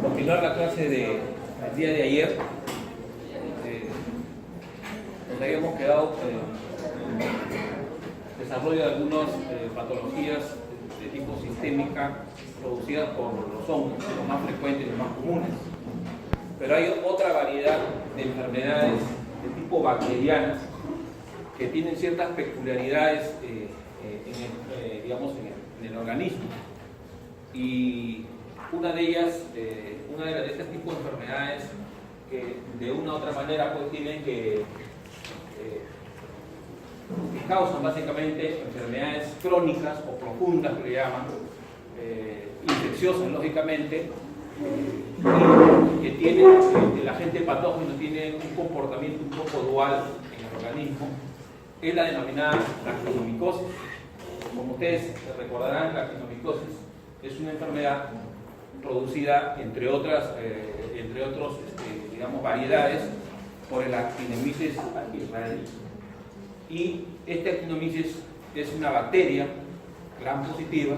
continuar la clase del día de ayer, donde habíamos quedado desarrollo de algunas patologías de tipo sistémica producidas por los hongos, los más frecuentes y los más comunes. Pero hay otra variedad de enfermedades de tipo bacterianas que tienen ciertas peculiaridades en el organismo. Y una de ellas, de este tipo de enfermedades que de una u otra manera pues tienen que causan básicamente enfermedades crónicas o profundas que le llaman, infecciosas lógicamente, que tienen, el agente patógeno tiene un comportamiento un poco dual en el organismo, es la denominada actinomicosis. Como ustedes recordarán, la actinomicosis es una enfermedad producida, entre otros, variedades, por el Actinomyces israelí. Y este Actinomyces es una bacteria gram positiva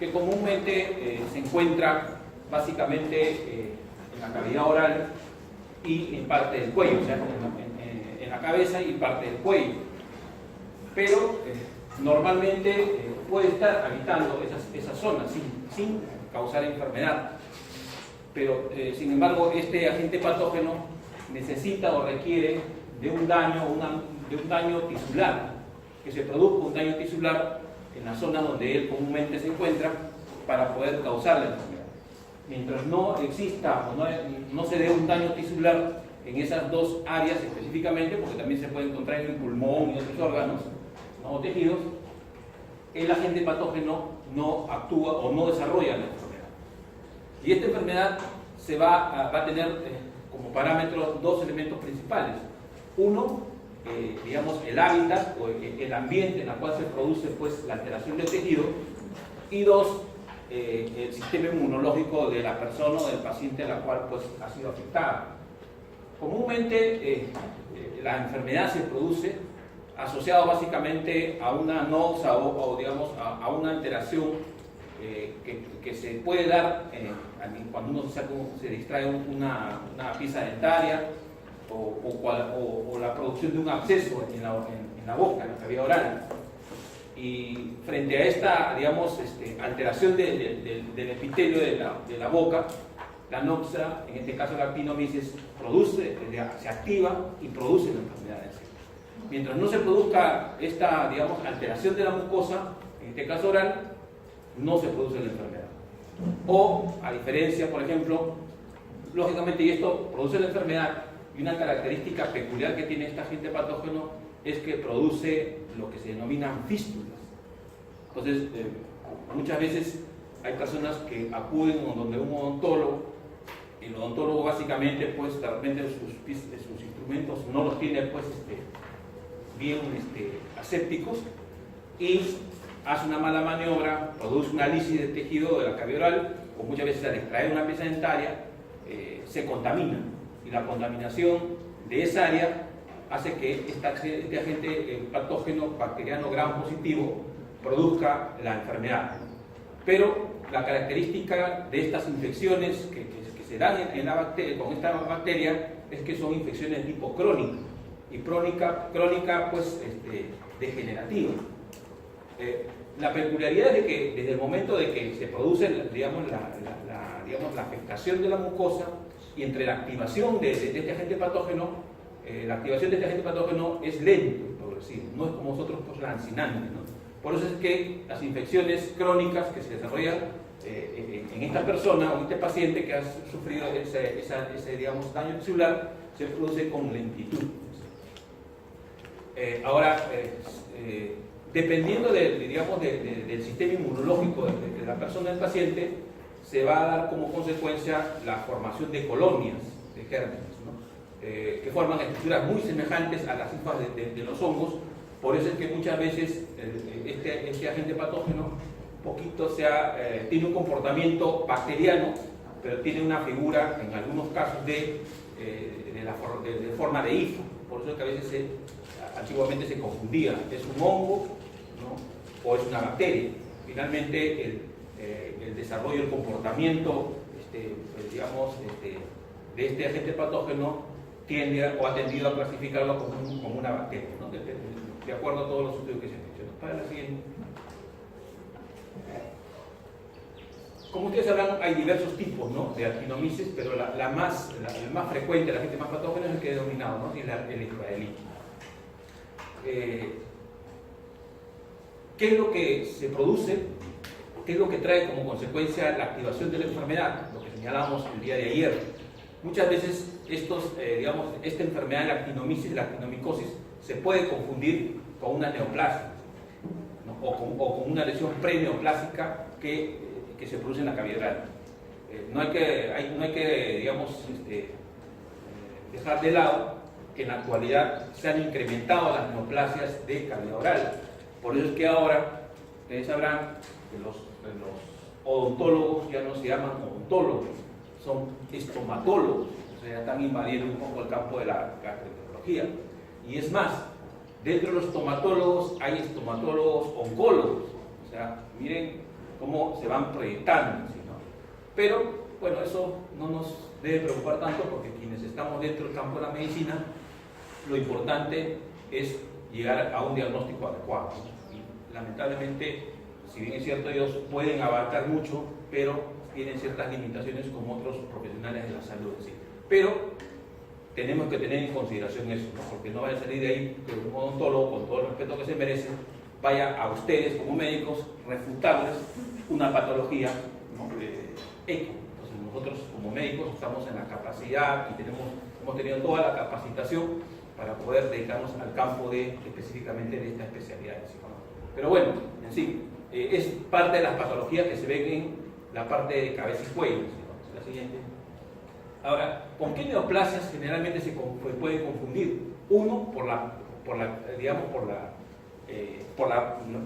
que comúnmente se encuentra básicamente en la cavidad oral y en parte del cuello, o sea, en la cabeza y parte del cuello. Pero normalmente puede estar habitando esas zonas sin causar enfermedad. Pero, sin embargo, este agente patógeno necesita o requiere de un daño tisular, que se produzca un daño tisular en la zona donde él comúnmente se encuentra para poder causar la enfermedad. Mientras no exista o no se dé un daño tisular en esas dos áreas específicamente, porque también se puede encontrar en el pulmón y otros órganos, ¿no?, o tejidos, el agente patógeno no actúa o no desarrolla la enfermedad. Y esta enfermedad va a tener como parámetros dos elementos principales. Uno, el hábitat o el ambiente en el cual se produce pues, la alteración del tejido. Y dos, el sistema inmunológico de la persona o del paciente a la cual pues, ha sido afectada. Comúnmente la enfermedad se produce asociado básicamente a una noxa o digamos a una alteración que se puede dar cuando uno se distrae una pieza dentaria o la producción de un absceso en la boca, en la cavidad oral. Y frente a esta, digamos, alteración del epitelio de la boca, la noxa, en este caso la actinomyces, se activa y produce la enfermedad en sí. Mientras no se produzca esta, digamos, alteración de la mucosa, en este caso oral, no se produce la enfermedad. O, a diferencia, por ejemplo, lógicamente, y esto produce la enfermedad, y una característica peculiar que tiene este agente patógeno es que produce lo que se denominan fístulas. Entonces, muchas veces hay personas que acuden donde un odontólogo, y el odontólogo básicamente, pues, de repente sus instrumentos no los tiene, pues, bien asépticos, y hace una mala maniobra, produce una lisis del tejido de la cavidad oral, o muchas veces al extraer una pieza dentaria, se contamina. Y la contaminación de esa área hace que este agente patógeno bacteriano gram positivo produzca la enfermedad. Pero la característica de estas infecciones que se dan con esta bacteria es que son infecciones de tipo crónica. Y crónica pues, degenerativa. La peculiaridad es de que desde el momento de que se produce la afectación de la mucosa y entre la activación de este agente patógeno, la activación de este agente patógeno es lento y progresivo, no es como nosotros pues, lancinante, ¿no? Por eso es que las infecciones crónicas que se desarrollan en esta persona o en este paciente que ha sufrido ese digamos, daño tisular se produce con lentitud. Dependiendo del sistema inmunológico de la persona del paciente, se va a dar como consecuencia la formación de colonias de gérmenes, ¿no?, que forman estructuras muy semejantes a las hifas de los hongos. Por eso es que muchas veces este agente patógeno tiene un comportamiento bacteriano, pero tiene una figura, en algunos casos, de forma de hifa. Por eso es que a veces antiguamente se confundía, ¿es un hongo, no?, o es una bacteria? Finalmente el desarrollo, el comportamiento pues, digamos, de este agente patógeno tiende o ha tendido a clasificarlo como una bacteria, ¿no? De acuerdo a todos los estudios que se han hecho, ¿no? Para la siguiente. Como ustedes sabrán, hay diversos tipos, ¿no?, de actinomyces, pero el más frecuente, el agente más patógeno es el que he denominado, ¿no?, el israelí. ¿Qué es lo que se produce? ¿Qué es lo que trae como consecuencia la activación de la enfermedad? Lo que señalamos el día de ayer. Muchas veces esta enfermedad de la actinomyces, la actinomicosis, se puede confundir con una neoplasia, ¿no?, o con una lesión preneoplásica que se produce en la cavidad oral. No hay que digamos, dejar de lado que en la actualidad se han incrementado las neoplasias de cavidad oral. Por eso es que ahora, ustedes sabrán que los odontólogos ya no se llaman odontólogos, son estomatólogos, o sea, están invadiendo un poco el campo de la gastroenterología. Y es más, dentro de los estomatólogos hay estomatólogos oncólogos, o sea, miren cómo se van proyectando, ¿sí, no? Pero, bueno, eso no nos debe preocupar tanto porque quienes estamos dentro del campo de la medicina, lo importante es llegar a un diagnóstico adecuado, ¿no? Y lamentablemente, si bien es cierto, ellos pueden abarcar mucho, pero tienen ciertas limitaciones como otros profesionales de la salud, ¿sí? Pero tenemos que tener en consideración eso, ¿no? Porque no vaya a salir de ahí que un odontólogo, con todo el respeto que se merece, vaya a ustedes como médicos refutarles una patología, ¿no?, eco. Entonces nosotros como médicos estamos en la capacidad y hemos tenido toda la capacitación para poder dedicarnos al campo específicamente de esta especialidad. ¿No? Pero bueno, en sí, es parte de las patologías que se ven en la parte de cabeza y cuello. ¿No? La siguiente. Ahora, ¿con qué neoplasias generalmente se puede confundir? Uno, por la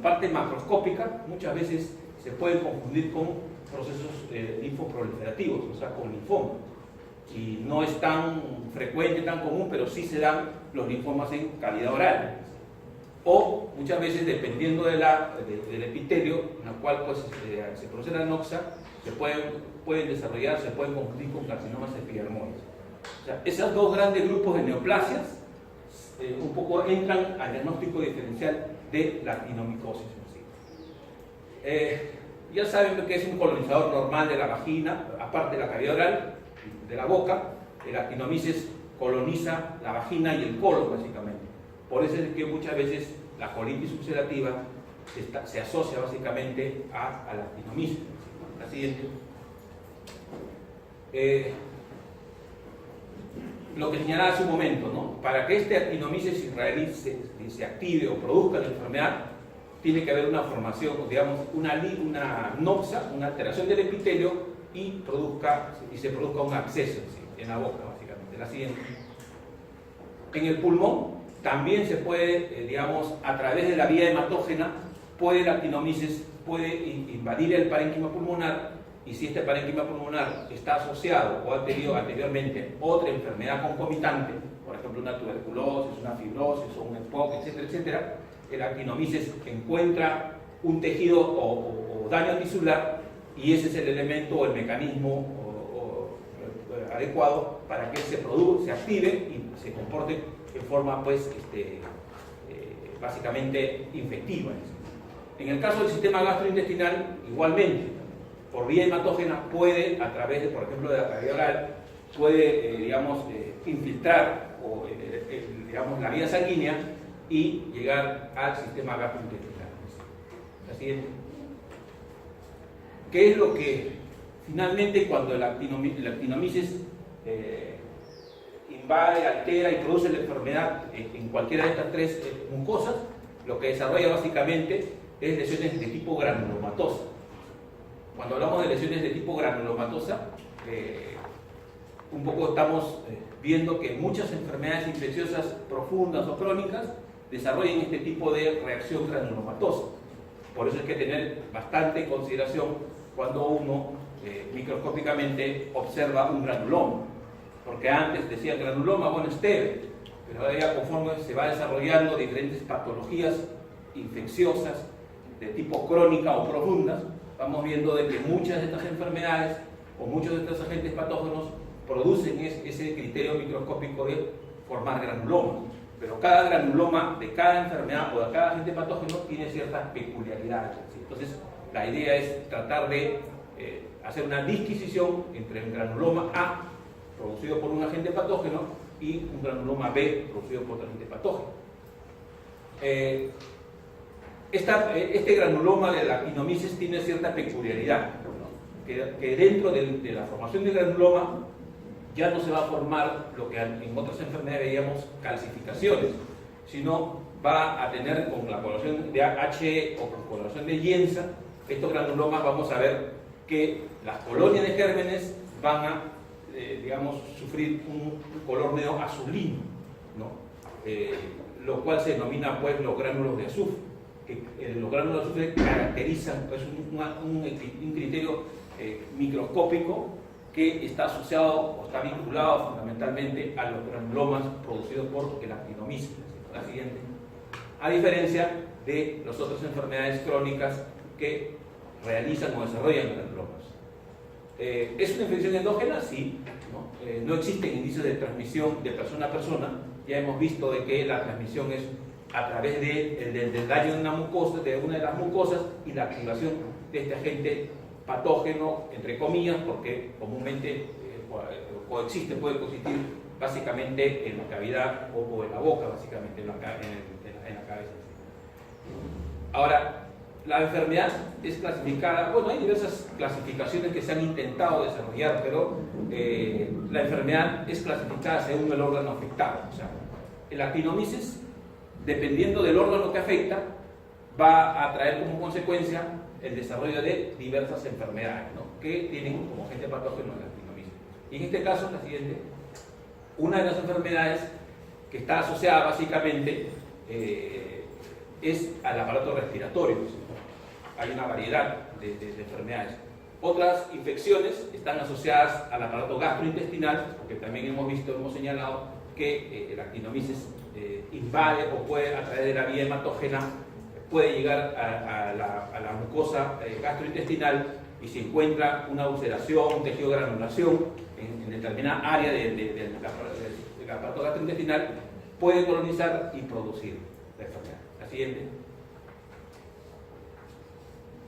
parte macroscópica, muchas veces se puede confundir con procesos linfoproliferativos, o sea, con linfoma. Y no es tan frecuente, tan común, pero sí se dan los linfomas en cavidad oral. O muchas veces, dependiendo del epitelio, en el cual pues, se produce la noxa, se pueden desarrollar, se pueden confundir con carcinomas epidermoides. O sea, esos dos grandes grupos de neoplasias un poco entran al diagnóstico diferencial de la actinomicosis. Ya saben que es un colonizador normal de la vagina, aparte de la cavidad oral, de la boca. El actinomyces coloniza la vagina y el colon, básicamente. Por eso es que muchas veces la colitis ulcerativa se asocia básicamente a la actinomyces. La siguiente. Lo que señalaba hace un momento, ¿no? Para que este actinomyces israelí se active o produzca la enfermedad, tiene que haber una formación, digamos, una noxa, una alteración del epitelio y se produzca un absceso, ¿sí?, en la boca, básicamente. La siguiente. En el pulmón también se puede, digamos, a través de la vía hematógena, el actinomyces puede invadir el parénquima pulmonar, y si este parénquima pulmonar está asociado o ha tenido anteriormente otra enfermedad concomitante, por ejemplo una tuberculosis, una fibrosis o un EPOC, etcétera, etcétera, el actinomyces encuentra un tejido o daño tisular, y ese es el elemento o el mecanismo adecuado para que se active y se comporte en forma pues, básicamente infectiva. En el caso del sistema gastrointestinal, igualmente, por vía hematógena puede, a través de, por ejemplo, de la cavidad oral, puede, infiltrar digamos, la vía sanguínea y llegar al sistema gastrointestinal. La siguiente. ¿Qué es lo que finalmente, cuando el actinomyces invade, altera y produce la enfermedad en cualquiera de estas tres mucosas, lo que desarrolla básicamente es lesiones de tipo granulomatosa? Cuando hablamos de lesiones de tipo granulomatosa, un poco estamos viendo que muchas enfermedades infecciosas profundas o crónicas desarrollan este tipo de reacción granulomatosa. Por eso hay que tener bastante consideración cuando uno microscópicamente observa un granuloma. Porque antes decía granuloma, bueno, estéril, pero ahora ya conforme se va desarrollando diferentes patologías infecciosas de tipo crónica o profundas, vamos viendo de que muchas de estas enfermedades o muchos de estos agentes patógenos producen ese criterio microscópico de formar granulomas. Pero cada granuloma de cada enfermedad o de cada agente patógeno tiene ciertas peculiaridades. ¿Sí? Entonces, la idea es tratar de hacer una disquisición entre el granuloma A, producido por un agente patógeno, y un granuloma B, producido por otro agente patógeno. Este granuloma de la actinomyces tiene cierta peculiaridad, ¿no? que dentro de la formación del granuloma ya no se va a formar lo que en otras enfermedades veíamos calcificaciones, sino va a tener con la coloración de He o con coloración de Jensa, estos granulomas vamos a ver que las colonias de gérmenes van a, digamos, sufrir un color medio azulino, ¿no? Lo cual se denomina pues los gránulos de azufre. Los gránulos de azufre caracterizan, es un criterio microscópico que está asociado o está vinculado fundamentalmente a los granulomas producidos por el actinomyces. La siguiente. A diferencia de las otras enfermedades crónicas que realizan o desarrollan granulomas. ¿Es una infección endógena? Sí. No existen indicios de transmisión de persona a persona. Ya hemos visto de que la transmisión es a través del daño de una mucosa, de una de las mucosas, y la activación de este agente patógeno, entre comillas, porque comúnmente coexiste, puede coexistir básicamente en la cavidad o en la boca, básicamente en la cabeza. Ahora, la enfermedad es clasificada, bueno, hay diversas clasificaciones que se han intentado desarrollar, pero la enfermedad es clasificada según el órgano afectado. O sea, el actinomyces, dependiendo del órgano que afecta, va a traer como consecuencia el desarrollo de diversas enfermedades, ¿no? que tienen como agente patógeno el actinomyces. Y en este caso, la siguiente, una de las enfermedades que está asociada básicamente es al aparato respiratorio. Hay una variedad de enfermedades. Otras infecciones están asociadas al aparato gastrointestinal, porque también hemos señalado que el actinomyces invade o puede, a través de la vía hematógena, puede llegar a la mucosa gastrointestinal, y si encuentra una ulceración, tejido de granulación en determinada área del aparato gastrointestinal, puede colonizar y producir la enfermedad. La siguiente.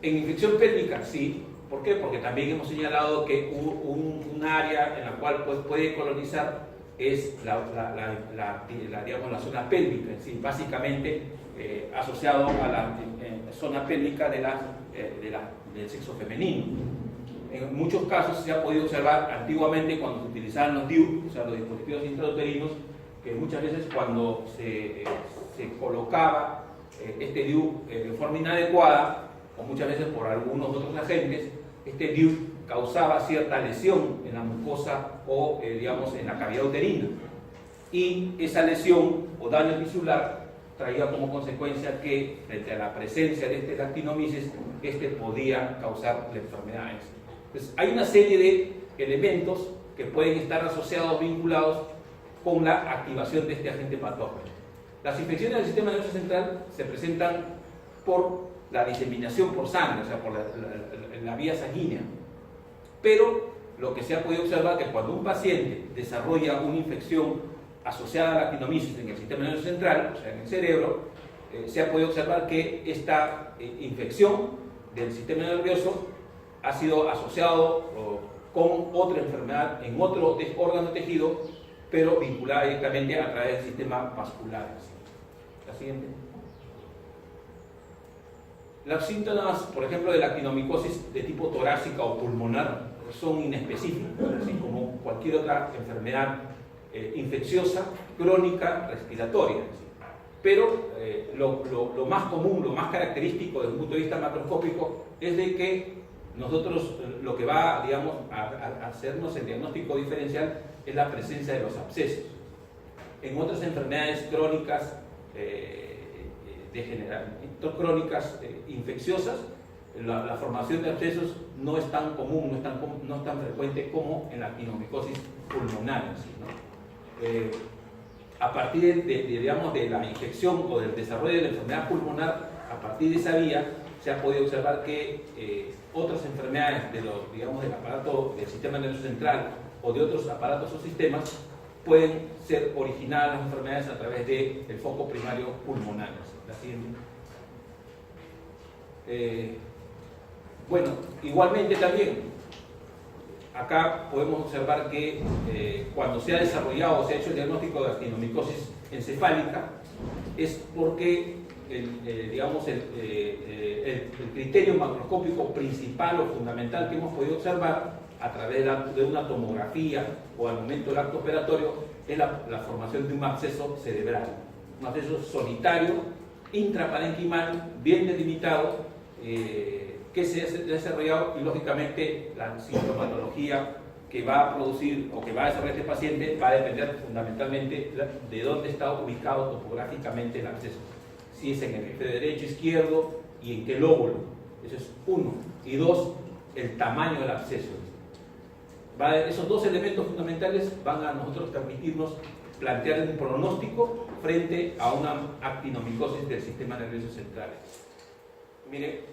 En infección pélvica, sí. ¿Por qué? Porque también hemos señalado que un área en la cual puede colonizar es digamos, la zona pélvica, ¿sí? Básicamente asociado a la zona pélvica del sexo femenino. En muchos casos se ha podido observar antiguamente cuando se utilizaban los DIU, o sea, los dispositivos intrauterinos, que muchas veces cuando se colocaba este DIU de forma inadecuada, o muchas veces por algunos otros agentes, este DIU causaba cierta lesión en la mucosa o, digamos, en la cavidad uterina. Y esa lesión o daño tisular traía como consecuencia que, frente a la presencia de este actinomyces, este podía causar la enfermedad. Entonces, hay una serie de elementos que pueden estar asociados, vinculados con la activación de este agente patógeno. Las infecciones del sistema nervioso central se presentan por la diseminación por sangre, o sea, por la vía sanguínea. Pero lo que se ha podido observar es que cuando un paciente desarrolla una infección asociada a la actinomyces en el sistema nervioso central, o sea, en el cerebro, se ha podido observar que esta infección del sistema nervioso ha sido asociado con otra enfermedad en otro órgano tejido, pero vinculada directamente a través del sistema vascular. La siguiente. Los síntomas, por ejemplo, de la actinomicosis de tipo torácica o pulmonar son inespecíficos, así como cualquier otra enfermedad infecciosa, crónica, respiratoria. Pero lo más común, lo más característico desde un punto de vista macroscópico es de que nosotros lo que va, digamos, a hacernos el diagnóstico diferencial es la presencia de los abscesos. En otras enfermedades crónicas crónicas infecciosas, la formación de abscesos no es tan común, no es tan frecuente como en la actinomicosis pulmonar, ¿no? A partir digamos, de la infección o del desarrollo de la enfermedad pulmonar, partir de esa vía se ha podido observar que otras enfermedades digamos, del aparato del sistema nervioso central o de otros aparatos o sistemas pueden ser originadas las enfermedades a través del foco primario pulmonar. La siguiente. Bueno, igualmente también, acá podemos observar que cuando se ha desarrollado o se ha hecho el diagnóstico de actinomicosis encefálica, es porque digamos, el criterio macroscópico principal o fundamental que hemos podido observar a través de una tomografía o al momento del acto operatorio es la formación de un absceso cerebral, un absceso solitario, intraparenquimal, bien delimitado, que se ha desarrollado, y lógicamente la sintomatología que va a producir o que va a desarrollar este paciente va a depender fundamentalmente de dónde está ubicado topográficamente el absceso, si es en el hemisferio derecho, izquierdo y en qué lóbulo. Eso es uno. Y dos, el tamaño del absceso. Esos dos elementos fundamentales van a nosotros permitirnos plantear un pronóstico frente a una actinomicosis del sistema nervioso central. Mire,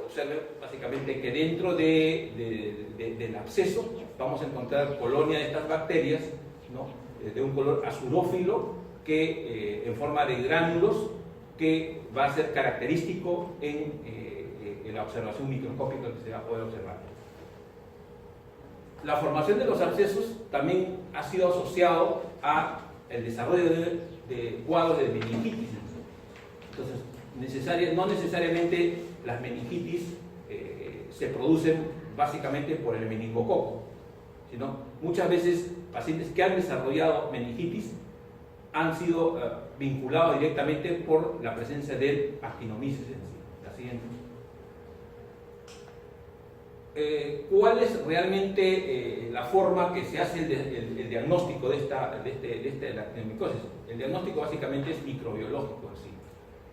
observen básicamente que dentro del absceso vamos a encontrar colonias de estas bacterias, ¿no?, de un color azurófilo que en forma de gránulos, que va a ser característico en la observación microscópica que se va a poder observar. La formación de los abscesos también ha sido asociado a el desarrollo de cuadros de meningitis. Entonces, no necesariamente las meningitis se producen básicamente por el meningococo, sino muchas veces pacientes que han desarrollado meningitis han sido vinculados directamente por la presencia de actinomices en sí. La siguiente. ¿Cuál es realmente la forma que se hace el diagnóstico de la actinomicosis? El diagnóstico básicamente es microbiológico en sí.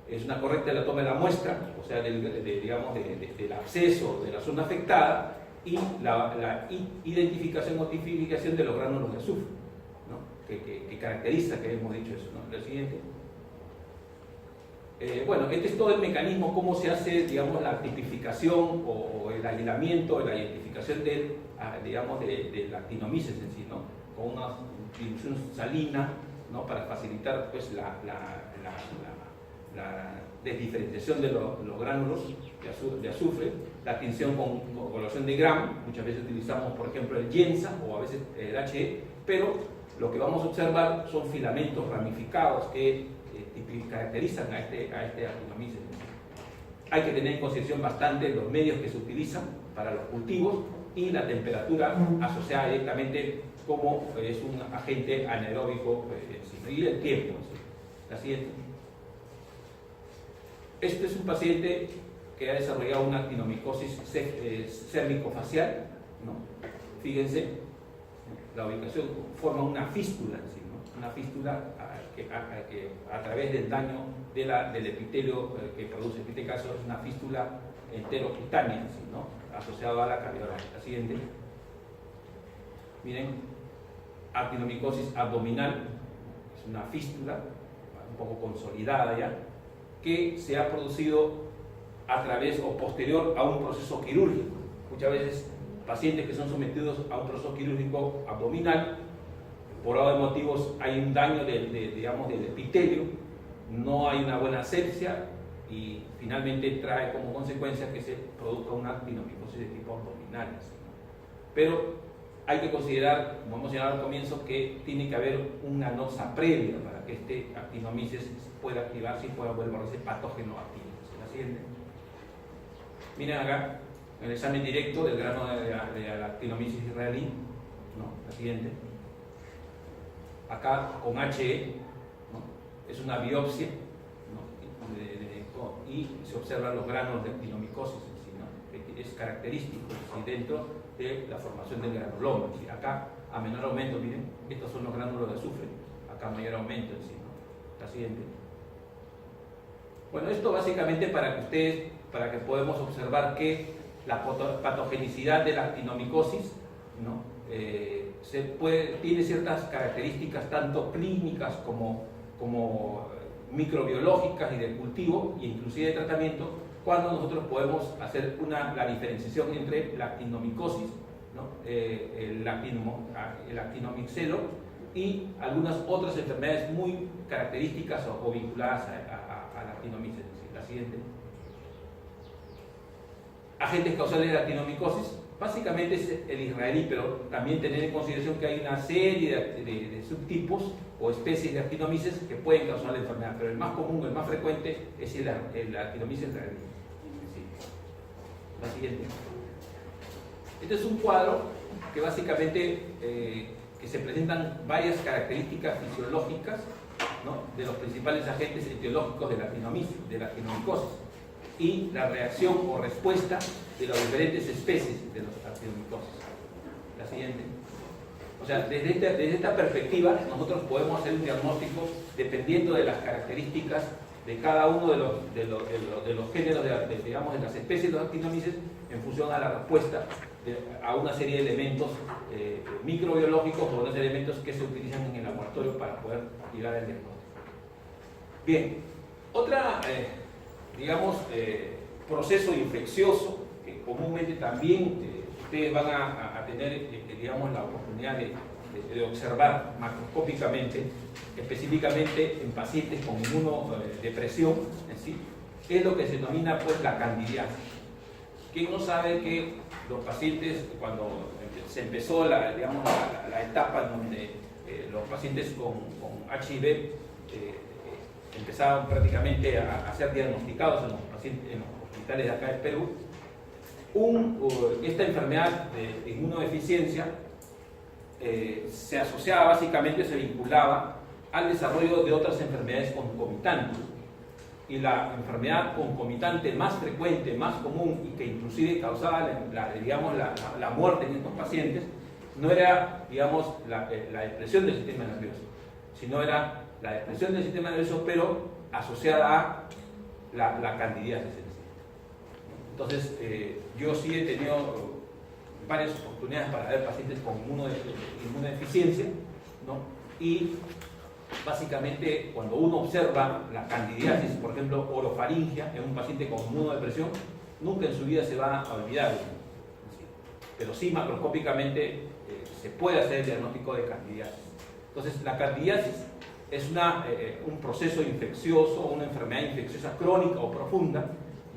Es una correcta la toma de la muestra, o sea, del absceso de la zona afectada, y la identificación o tipificación de los gránulos de azufre, ¿no?, que caracteriza, que hemos dicho eso, ¿no? La siguiente. Bueno, este es todo el mecanismo, cómo se hace, digamos, la tipificación o el aislamiento, la identificación de la actinomices en sí, ¿no?, con una dilución salina, ¿no?, para facilitar, pues, la desdiferenciación de los gránulos de azufre, la tinción con coloración de Gram. Muchas veces utilizamos, por ejemplo, el Yensa o a veces el HE, pero lo que vamos a observar son filamentos ramificados que caracterizan a este actinomices. Hay que tener en consideración bastante los medios que se utilizan para los cultivos y la temperatura asociada directamente como es un agente anaeróbico y el tiempo. La siguiente. Este es un paciente que ha desarrollado una actinomicosis cérvico-facial, ¿no? Fíjense, la ubicación forma una fístula, ¿sí?, ¿no?, una fístula que a través del daño del epitelio que produce, en este caso es una fístula enterocutánea, ¿sí?, ¿no?, asociada a la cavidad. La siguiente. Miren, actinomicosis abdominal, es una fístula un poco consolidada ya, que se ha producido a través o posterior a un proceso quirúrgico. Muchas veces pacientes que son sometidos a un proceso quirúrgico abdominal, por otros motivos hay un daño del epitelio, no hay una buena asepsia y finalmente trae como consecuencia que se produzca una actinomicosis de tipo abdominal, ¿no? Pero hay que considerar, como hemos señalado al comienzo, que tiene que haber una anoxa previa para que este actinomices pueda activarse y pueda volverse patógeno activo. La siguiente. Miren acá, el examen directo del grano de la actinomices israelí, ¿no? La siguiente. Acá con HE, ¿no?, es una biopsia, ¿no?, y se observan los granos de actinomicosis en sí, ¿no?, que es característico, ¿sí?, dentro de la formación del granuloma. ¿Sí? Acá a menor aumento, miren, estos son los gránulos de azufre, acá mayor aumento en sí, ¿no? La siguiente. Bueno, esto básicamente para que podamos observar que la patogenicidad de la actinomicosis, ¿no?, tiene ciertas características tanto clínicas como microbiológicas y de cultivo, e inclusive de tratamiento, cuando nosotros podemos hacer la diferenciación entre la actinomicosis, ¿no? el actinomicelo y algunas otras enfermedades muy características o vinculadas a la actinomicosis. La siguiente. Agentes causales de la actinomicosis, básicamente es el israelí, pero también tener en consideración que hay una serie de subtipos o especies de actinomices que pueden causar la enfermedad, pero el más común, el más frecuente es el actinomices israelí. Sí. La siguiente. Este es un cuadro que básicamente que se presentan varias características fisiológicas, ¿no? de los principales agentes etiológicos de la actinomicosis y la reacción o respuesta de las diferentes especies de los actinomicosis. La siguiente. O sea, desde esta perspectiva nosotros podemos hacer un diagnóstico dependiendo de las características de cada uno de los géneros, digamos, de las especies de los actinomices en función a la respuesta a una serie de elementos microbiológicos o unos elementos que se utilizan en el laboratorio para poder llegar al diagnóstico. Bien, otra, digamos, proceso infeccioso que comúnmente también ustedes van a tener, digamos, la oportunidad de observar macroscópicamente, específicamente en pacientes con inmunodepresión, ¿sí? es lo que se denomina pues la candidiasis. ¿Quién no sabe que los pacientes, cuando se empezó la etapa en donde los pacientes con HIV empezaron prácticamente a ser diagnosticados en los hospitales de acá de Perú, esta enfermedad de inmunodeficiencia se asociaba básicamente, se vinculaba al desarrollo de otras enfermedades concomitantes. Y la enfermedad concomitante más frecuente, más común y que inclusive causaba la muerte en estos pacientes, no era, digamos, la depresión del sistema nervioso, sino era la depresión del sistema nervioso, pero asociada a la candidiasis. Entonces, yo sí he tenido varias oportunidades para ver pacientes con inmunodeficiencia, ¿no? Y básicamente, cuando uno observa la candidiasis, por ejemplo, orofaringia, en un paciente con inmunodepresión, nunca en su vida se va a olvidar. Pero sí, macroscópicamente, se puede hacer el diagnóstico de candidiasis. Entonces, la candidiasis es un proceso infeccioso, una enfermedad infecciosa crónica o profunda,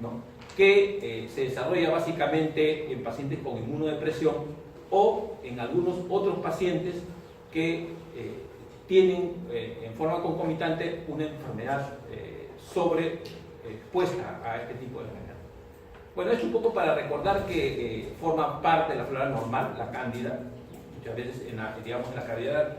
¿no? que se desarrolla básicamente en pacientes con inmunodepresión o en algunos otros pacientes que tienen en forma concomitante una enfermedad sobreexpuesta a este tipo de enfermedad. Bueno, esto un poco para recordar que forma parte de la flora normal, la cándida. Muchas veces en la cavidad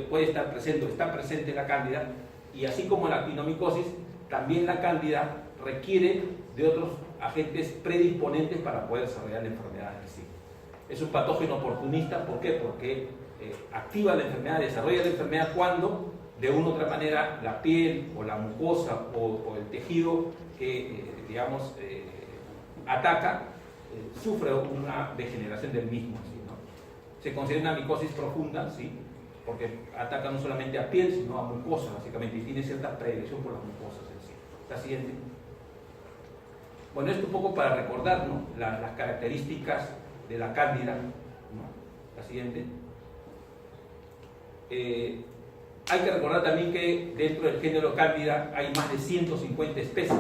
puede estar presente o está presente la cándida, y así como la actinomicosis, también la cándida requiere de otros agentes predisponentes para poder desarrollar la enfermedad en sí. Es un patógeno oportunista, ¿por qué? Porque activa la enfermedad, desarrolla la enfermedad cuando de una u otra manera la piel o la mucosa o el tejido que ataca sufre una degeneración del mismo, ¿sí? ¿no? Se considera una micosis profunda, ¿sí? Porque ataca no solamente a piel sino a mucosa básicamente, y tiene cierta predilección por las mucosas en sí. La siguiente. Bueno, esto un poco para recordar, ¿no? las características de la cándida, ¿no? La siguiente. Hay que recordar también que dentro del género cándida hay más de 150 especies,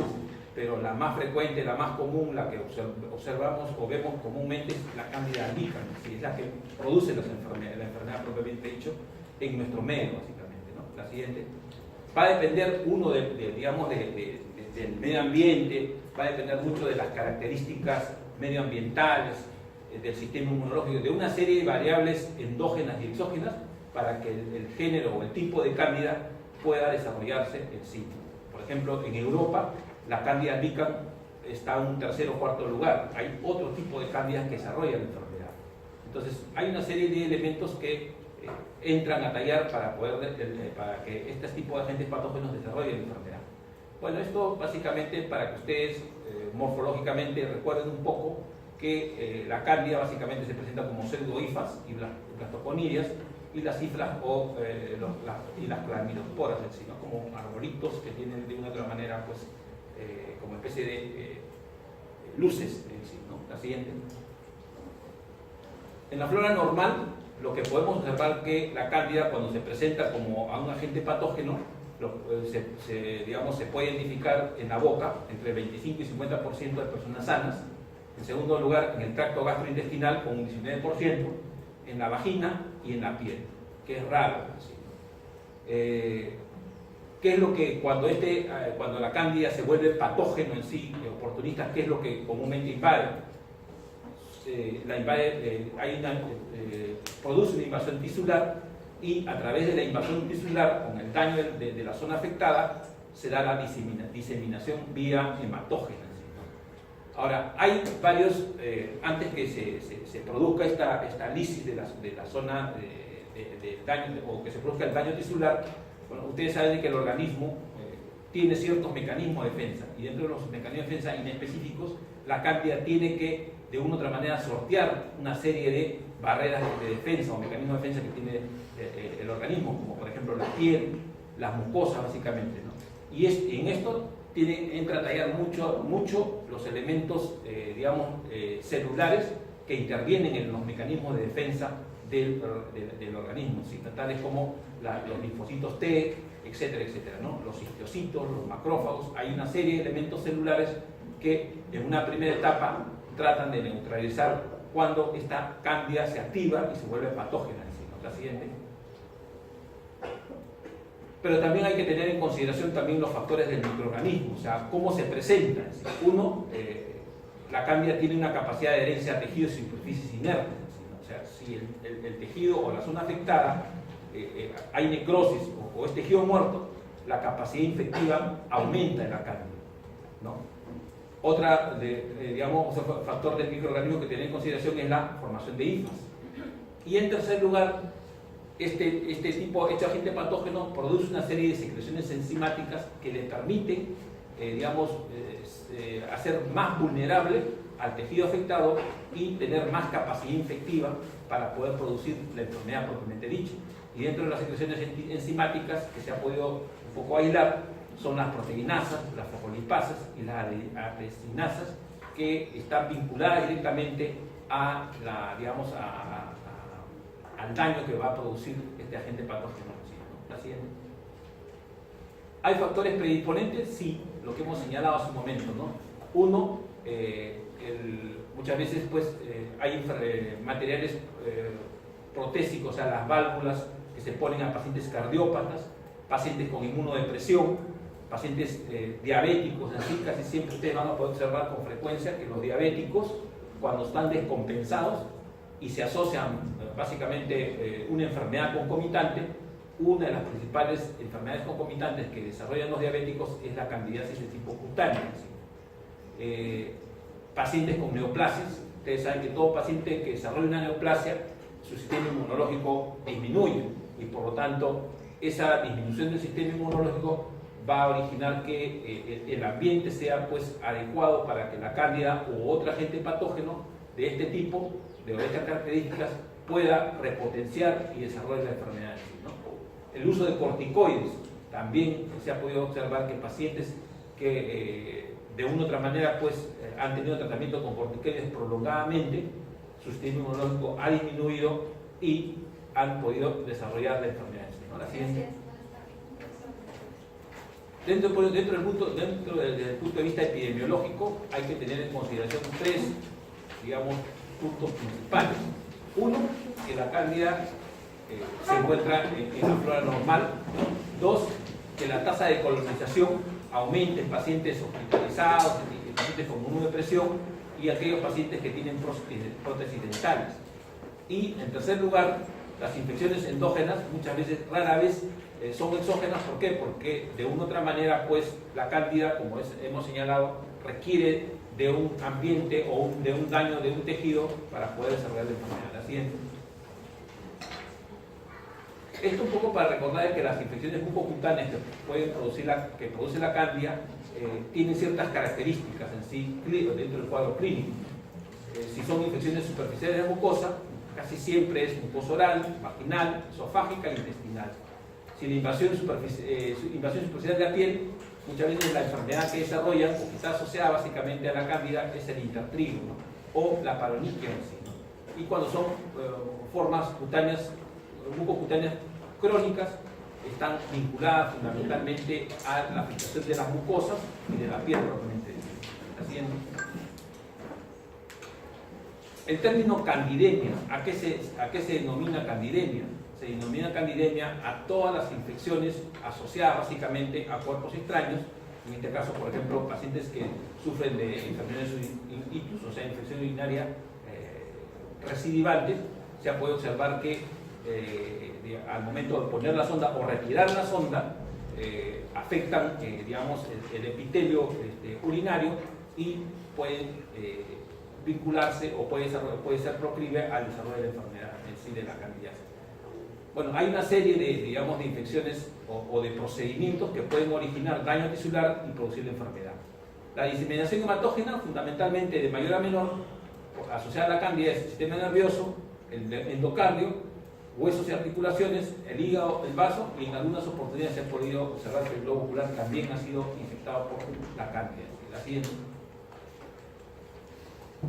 pero la más frecuente, la más común, la que observamos o vemos comúnmente es la cándida albicans, ¿sí? Es la que produce la enfermedad propiamente dicho en nuestro medio, básicamente, ¿no? La siguiente. Va a depender uno del medio ambiente, va a depender mucho de las características medioambientales, del sistema inmunológico, de una serie de variables endógenas y exógenas para que el género o el tipo de cándida pueda desarrollarse en sí. Por ejemplo, en Europa, la cándida albicans está en un tercer o cuarto lugar. Hay otro tipo de cándidas que desarrollan la enfermedad. Entonces, hay una serie de elementos que entran a tallar para que este tipo de agentes patógenos desarrollen la enfermedad. Bueno, esto básicamente para que ustedes morfológicamente recuerden un poco que la cándida básicamente se presenta como pseudohifas y blastoconidias, y las cifras y las clamidosporas en sí, ¿no? Como arbolitos que tienen de una u otra manera pues, como especie de luces en sí, ¿no? La siguiente. En la flora normal, lo que podemos observar que la cándida, cuando se presenta como a un agente patógeno, se puede identificar en la boca entre 25 y 50% de personas sanas. En segundo lugar, en el tracto gastrointestinal con un 19%, en la vagina y en la piel, que es raro. ¿Sí? ¿Qué es lo que cuando la cándida se vuelve patógeno en sí, oportunista, qué es lo que comúnmente invade? Produce una invasión tisular y a través de la invasión tisular, con el daño de la zona afectada, se da la diseminación vía hematógena. ¿Sí? Ahora, hay varios, antes que se produzca esta lisis de la zona de daño, o que se produzca el daño tisular, bueno, ustedes saben que el organismo tiene ciertos mecanismos de defensa, y dentro de los mecanismos de defensa inespecíficos, la cándida tiene que, de una u otra manera, sortear una serie de barreras de defensa o mecanismos de defensa que tiene el organismo, como por ejemplo la piel, las mucosas básicamente, ¿no? Y en esto entra a tallar mucho los elementos, celulares que intervienen en los mecanismos de defensa del organismo, ¿sí? Tales como los linfocitos T, etcétera, etcétera, ¿no? Los histocitos, los macrófagos. Hay una serie de elementos celulares que en una primera etapa tratan de neutralizar cuando esta cándida se activa y se vuelve patógena. ¿Sí? ¿No? La siguiente. Pero también hay que tener en consideración también los factores del microorganismo, o sea, cómo se presenta. ¿Sí? Uno, la cándida tiene una capacidad de adherencia a tejidos y superficies inertes. ¿Sí? ¿No? O sea, si el tejido o la zona afectada hay necrosis o es tejido muerto, la capacidad infectiva aumenta en la cándida, ¿no? Otro factor del microorganismo que tener en consideración es la formación de hifas. Y en tercer lugar, este agente patógeno produce una serie de secreciones enzimáticas que le permiten, hacer más vulnerable al tejido afectado y tener más capacidad infectiva para poder producir la enfermedad propiamente dicha. Y dentro de las secreciones enzimáticas que se ha podido un poco aislar son las proteinasas, las fosfolipasas y las adesinasas, que están vinculadas directamente al daño que va a producir este agente patógeno. ¿No? La siguiente. ¿Hay factores predisponentes? Sí, lo que hemos señalado hace un momento, ¿no? Uno, muchas veces pues, hay materiales protésicos, o sea, las válvulas que se ponen a pacientes cardiópatas, pacientes con inmunodepresión, pacientes diabéticos, así casi siempre ustedes van a poder observar con frecuencia que los diabéticos, cuando están descompensados y se asocian básicamente una enfermedad concomitante, una de las principales enfermedades concomitantes que desarrollan los diabéticos es la candidiasis de tipo cutáneo. ¿Sí? Pacientes con neoplasias, ustedes saben que todo paciente que desarrolla una neoplasia, su sistema inmunológico disminuye y por lo tanto esa disminución del sistema inmunológico va a originar que el ambiente sea pues adecuado para que la cándida u otro agente patógeno de este tipo, de estas características, pueda repotenciar y desarrollar la enfermedad, ¿no? El uso de corticoides, también se ha podido observar que pacientes que de una u otra manera pues, han tenido tratamiento con corticoides prolongadamente, su sistema inmunológico ha disminuido y han podido desarrollar la enfermedad, ¿no? La siguiente. Dentro del punto de vista epidemiológico hay que tener en consideración tres, puntos principales. Uno, que la cándida se encuentra en la flora normal. Dos, que la tasa de colonización aumenta en pacientes hospitalizados, en pacientes con inmunodepresión y aquellos pacientes que tienen prótesis dentales. Y en tercer lugar, las infecciones endógenas muchas veces, rara vez, son exógenas. ¿Por qué? Porque de una u otra manera, pues, la cándida, como hemos señalado, requiere de un ambiente o de un daño de un tejido para poder desarrollar la enfermedad. La siguiente. Esto un poco para recordar que las infecciones mucocutáneas que produce la cándida tienen ciertas características en sí dentro del cuadro clínico. Si son infecciones superficiales de mucosa, casi siempre es mucosa oral, vaginal, esofágica e intestinal. Si la invasión superficial de la piel, muchas veces la enfermedad que desarrolla, o que está asociada básicamente a la cándida, es el intertrigo, ¿no? O la paroniquia en sí, ¿no? Y cuando son formas cutáneas, mucocutáneas crónicas, están vinculadas fundamentalmente a la afectación de las mucosas y de la piel propiamente dicha. El término candidemia, ¿a qué se denomina candidemia? Se denomina candidemia a todas las infecciones asociadas básicamente a cuerpos extraños, en este caso, por ejemplo, pacientes que sufren de enfermedades ictus, o sea, infección urinaria recidivante. Se puede observar que al momento de poner la sonda o retirar la sonda, afectan, digamos, el epitelio urinario y pueden vincularse o puede ser proclive al desarrollo de la enfermedad en sí de la candidiasis. Bueno, hay una serie de infecciones o de procedimientos que pueden originar daño tisular y producir la enfermedad. La diseminación hematógena, fundamentalmente de mayor a menor, asociada a la cándida, es el sistema nervioso, el endocardio, huesos y articulaciones, el hígado, el vaso, y en algunas oportunidades se ha podido observar que el globo ocular también ha sido infectado por la cándida. La siguiente.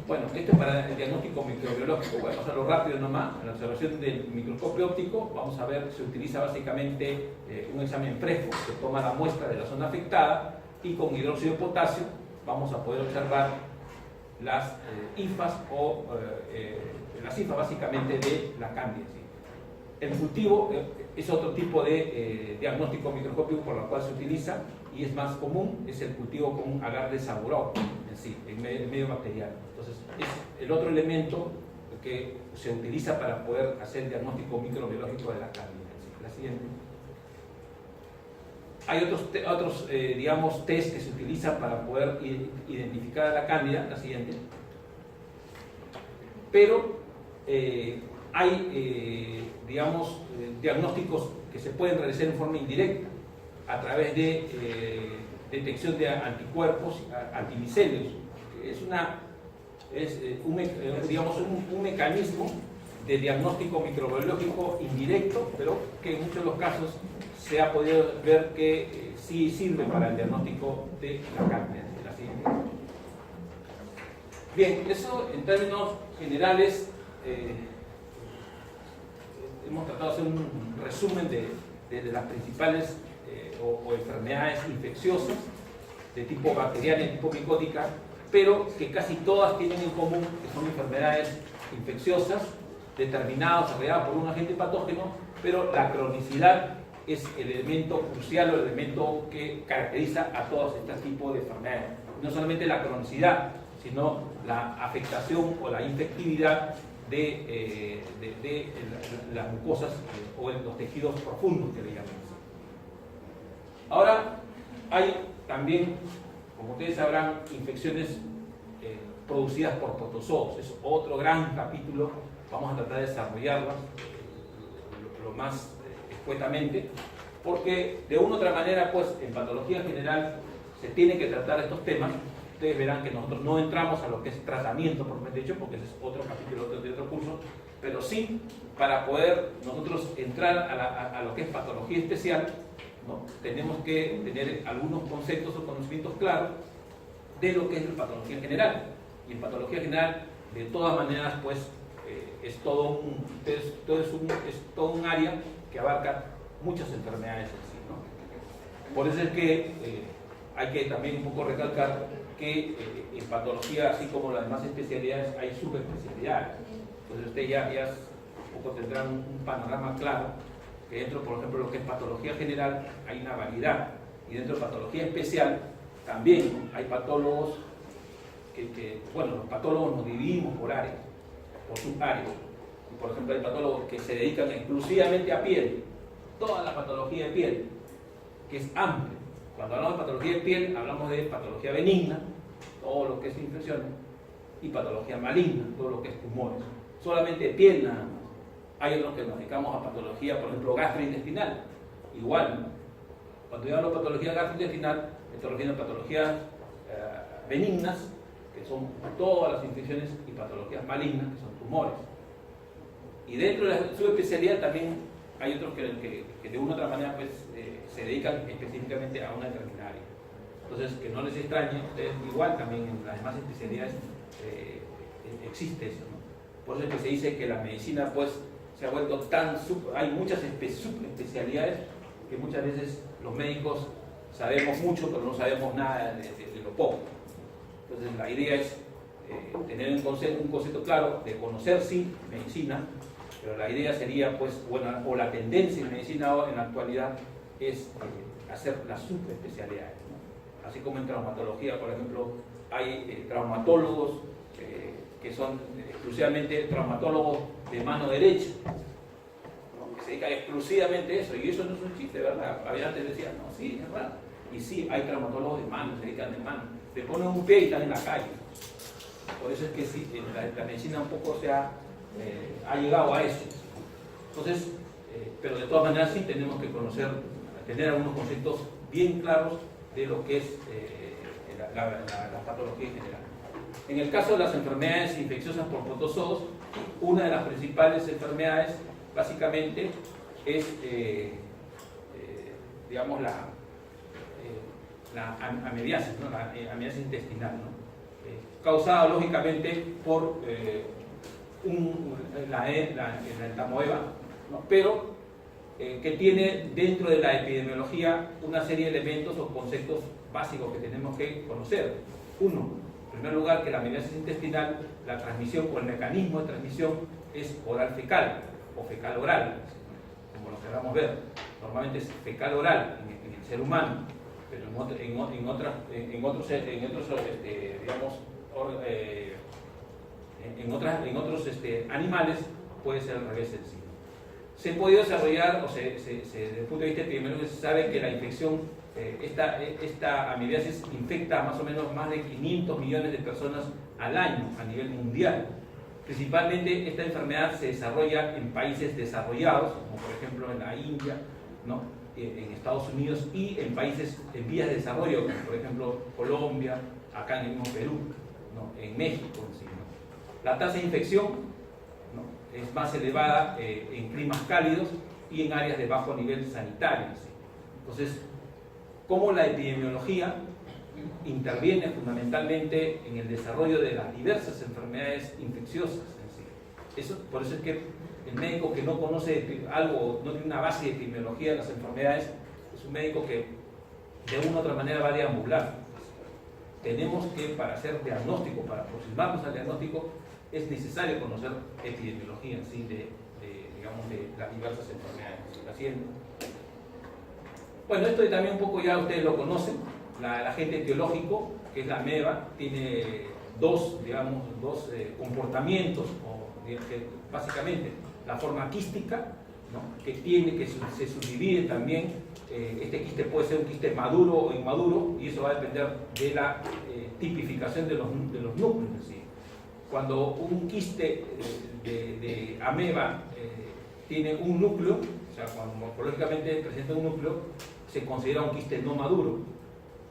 Bueno, esto es para el diagnóstico microbiológico. Voy a pasarlo rápido nomás. En la observación del microscopio óptico, vamos a ver, se utiliza básicamente un examen fresco que toma la muestra de la zona afectada y con hidróxido de potasio vamos a poder observar las hifas o las hifas básicamente de la cándida. ¿Sí? El cultivo es otro tipo de diagnóstico microscópico por el cual se utiliza y es más común, es el cultivo con un agar de Saburov en sí, en medio bacteriano. Entonces, es el otro elemento que se utiliza para poder hacer el diagnóstico microbiológico de la cándida. ¿Sí? La siguiente. Hay otros digamos, test que se utilizan para poder identificar a la cándida. La siguiente. Pero hay, digamos, diagnósticos que se pueden realizar en forma indirecta a través de detección de anticuerpos, antimicelios. Es un mecanismo de diagnóstico microbiológico indirecto, pero que en muchos de los casos se ha podido ver que sí sirve para el diagnóstico de la cándida. La siguiente. Bien, eso en términos generales. Hemos tratado de hacer un resumen de las principales o enfermedades infecciosas de tipo bacteriana y de tipo micótica, pero que casi todas tienen en común que son enfermedades infecciosas determinadas, desarrolladas por un agente patógeno, pero la cronicidad es el elemento crucial o el elemento que caracteriza a todos estos tipos de enfermedades. No solamente la cronicidad, sino la afectación o la infectividad de las mucosas o los tejidos profundos que le llamamos. Ahora, hay también, como ustedes sabrán, infecciones producidas por protozoos. Es otro gran capítulo, vamos a tratar de desarrollarlas lo más escuetamente, porque de una u otra manera, pues, en patología general se tiene que tratar estos temas. Ustedes verán que nosotros no entramos a lo que es tratamiento propiamente dicho, porque ese es otro capítulo de otro curso, pero sí para poder nosotros entrar a lo que es patología especial, ¿no? Tenemos que tener algunos conceptos o conocimientos claros de lo que es la patología general. Y en patología general, de todas maneras, pues es todo un área que abarca muchas enfermedades en sí, ¿no? Por eso es que hay que también un poco recalcar que en patología, así como las demás especialidades, hay subespecialidades. Entonces ustedes ya un poco tendrán un panorama claro que dentro, por ejemplo, de lo que es patología general hay una variedad, y dentro de patología especial también hay patólogos bueno, los patólogos nos dividimos por áreas, por subáreas. Y por ejemplo, hay patólogos que se dedican exclusivamente a piel, toda la patología de piel, que es amplia. Cuando hablamos de patología de piel, hablamos de patología benigna, todo lo que es infecciones, y patología maligna, todo lo que es tumores. Solamente de piel nada más. Hay otros que nos dedicamos a patología, por ejemplo, gastrointestinal. Igual, ¿no? Cuando yo hablo de patología gastrointestinal, estoy refiriendo a patologías benignas, que son todas las infecciones, y patologías malignas, que son tumores. Y dentro de la subespecialidad también hay otros que de una u otra manera pues, se dedican específicamente a una determinada área. Entonces, que no les extrañe, ustedes igual también en las demás especialidades existe eso, ¿no? Por eso es que se dice que la medicina pues se ha vuelto hay muchas subespecialidades que muchas veces los médicos sabemos mucho, pero no sabemos nada de lo poco. Entonces, la idea es tener un concepto claro de conocer, sí, medicina, pero la idea sería, pues, bueno, o la tendencia en medicina en la actualidad es hacer las subespecialidades, ¿no? Así como en traumatología, por ejemplo, hay traumatólogos que son exclusivamente traumatólogos de mano derecha, ¿no? Que se dedican exclusivamente a eso, y eso no es un chiste, ¿verdad? Antes decían, no, sí, es verdad. Y sí, hay traumatólogos de mano, se dedican de mano. Te ponen un pie y están en la calle. Por eso es que sí, la medicina un poco ha llegado a eso. Entonces, pero de todas maneras sí tenemos que tener algunos conceptos bien claros de lo que es la patología en general. En el caso de las enfermedades infecciosas por protozoos, una de las principales enfermedades básicamente es, digamos, la amibiasis, ¿no? La amibiasis intestinal, ¿no? Causada lógicamente por la entamoeba, ¿no? Pero que tiene dentro de la epidemiología una serie de elementos o conceptos básicos que tenemos que conocer. Uno, en primer lugar, que la amibiasis intestinal, la transmisión o el mecanismo de transmisión es oral-fecal o fecal-oral, como lo queramos ver. Normalmente es fecal-oral en el ser humano, pero en otros animales puede ser al revés del signo. Se ha podido desarrollar, desde el punto de vista epidemiológico, se sabe que la infección, esta amibiasis infecta a más o menos más de 500 millones de personas al año a nivel mundial. Principalmente esta enfermedad se desarrolla en países desarrollados, como por ejemplo en la India, ¿no? En Estados Unidos, y en países en vías de desarrollo, como por ejemplo Colombia, acá en el mismo Perú, ¿no? En México en sí, ¿no? La tasa de infección, ¿no? Es más elevada en climas cálidos y en áreas de bajo nivel sanitario, ¿sí? Entonces, ¿cómo la epidemiología interviene fundamentalmente en el desarrollo de las diversas enfermedades infecciosas en sí? Por eso es que el médico que no conoce algo, no tiene una base de epidemiología de las enfermedades, es un médico que de una u otra manera va a deambular. Tenemos que, para hacer diagnóstico, para aproximarnos al diagnóstico, es necesario conocer epidemiología en sí de las diversas enfermedades. La siguiente. Bueno, esto también un poco ya ustedes lo conocen. El agente etiológico, que es la ameba, tiene dos comportamientos, básicamente la forma quística, ¿no? Que se subdivide también. Este quiste puede ser un quiste maduro o inmaduro, y eso va a depender de la tipificación de los núcleos, ¿sí? Cuando un quiste de ameba tiene un núcleo, o sea, cuando morfológicamente presenta un núcleo, se considera un quiste no maduro.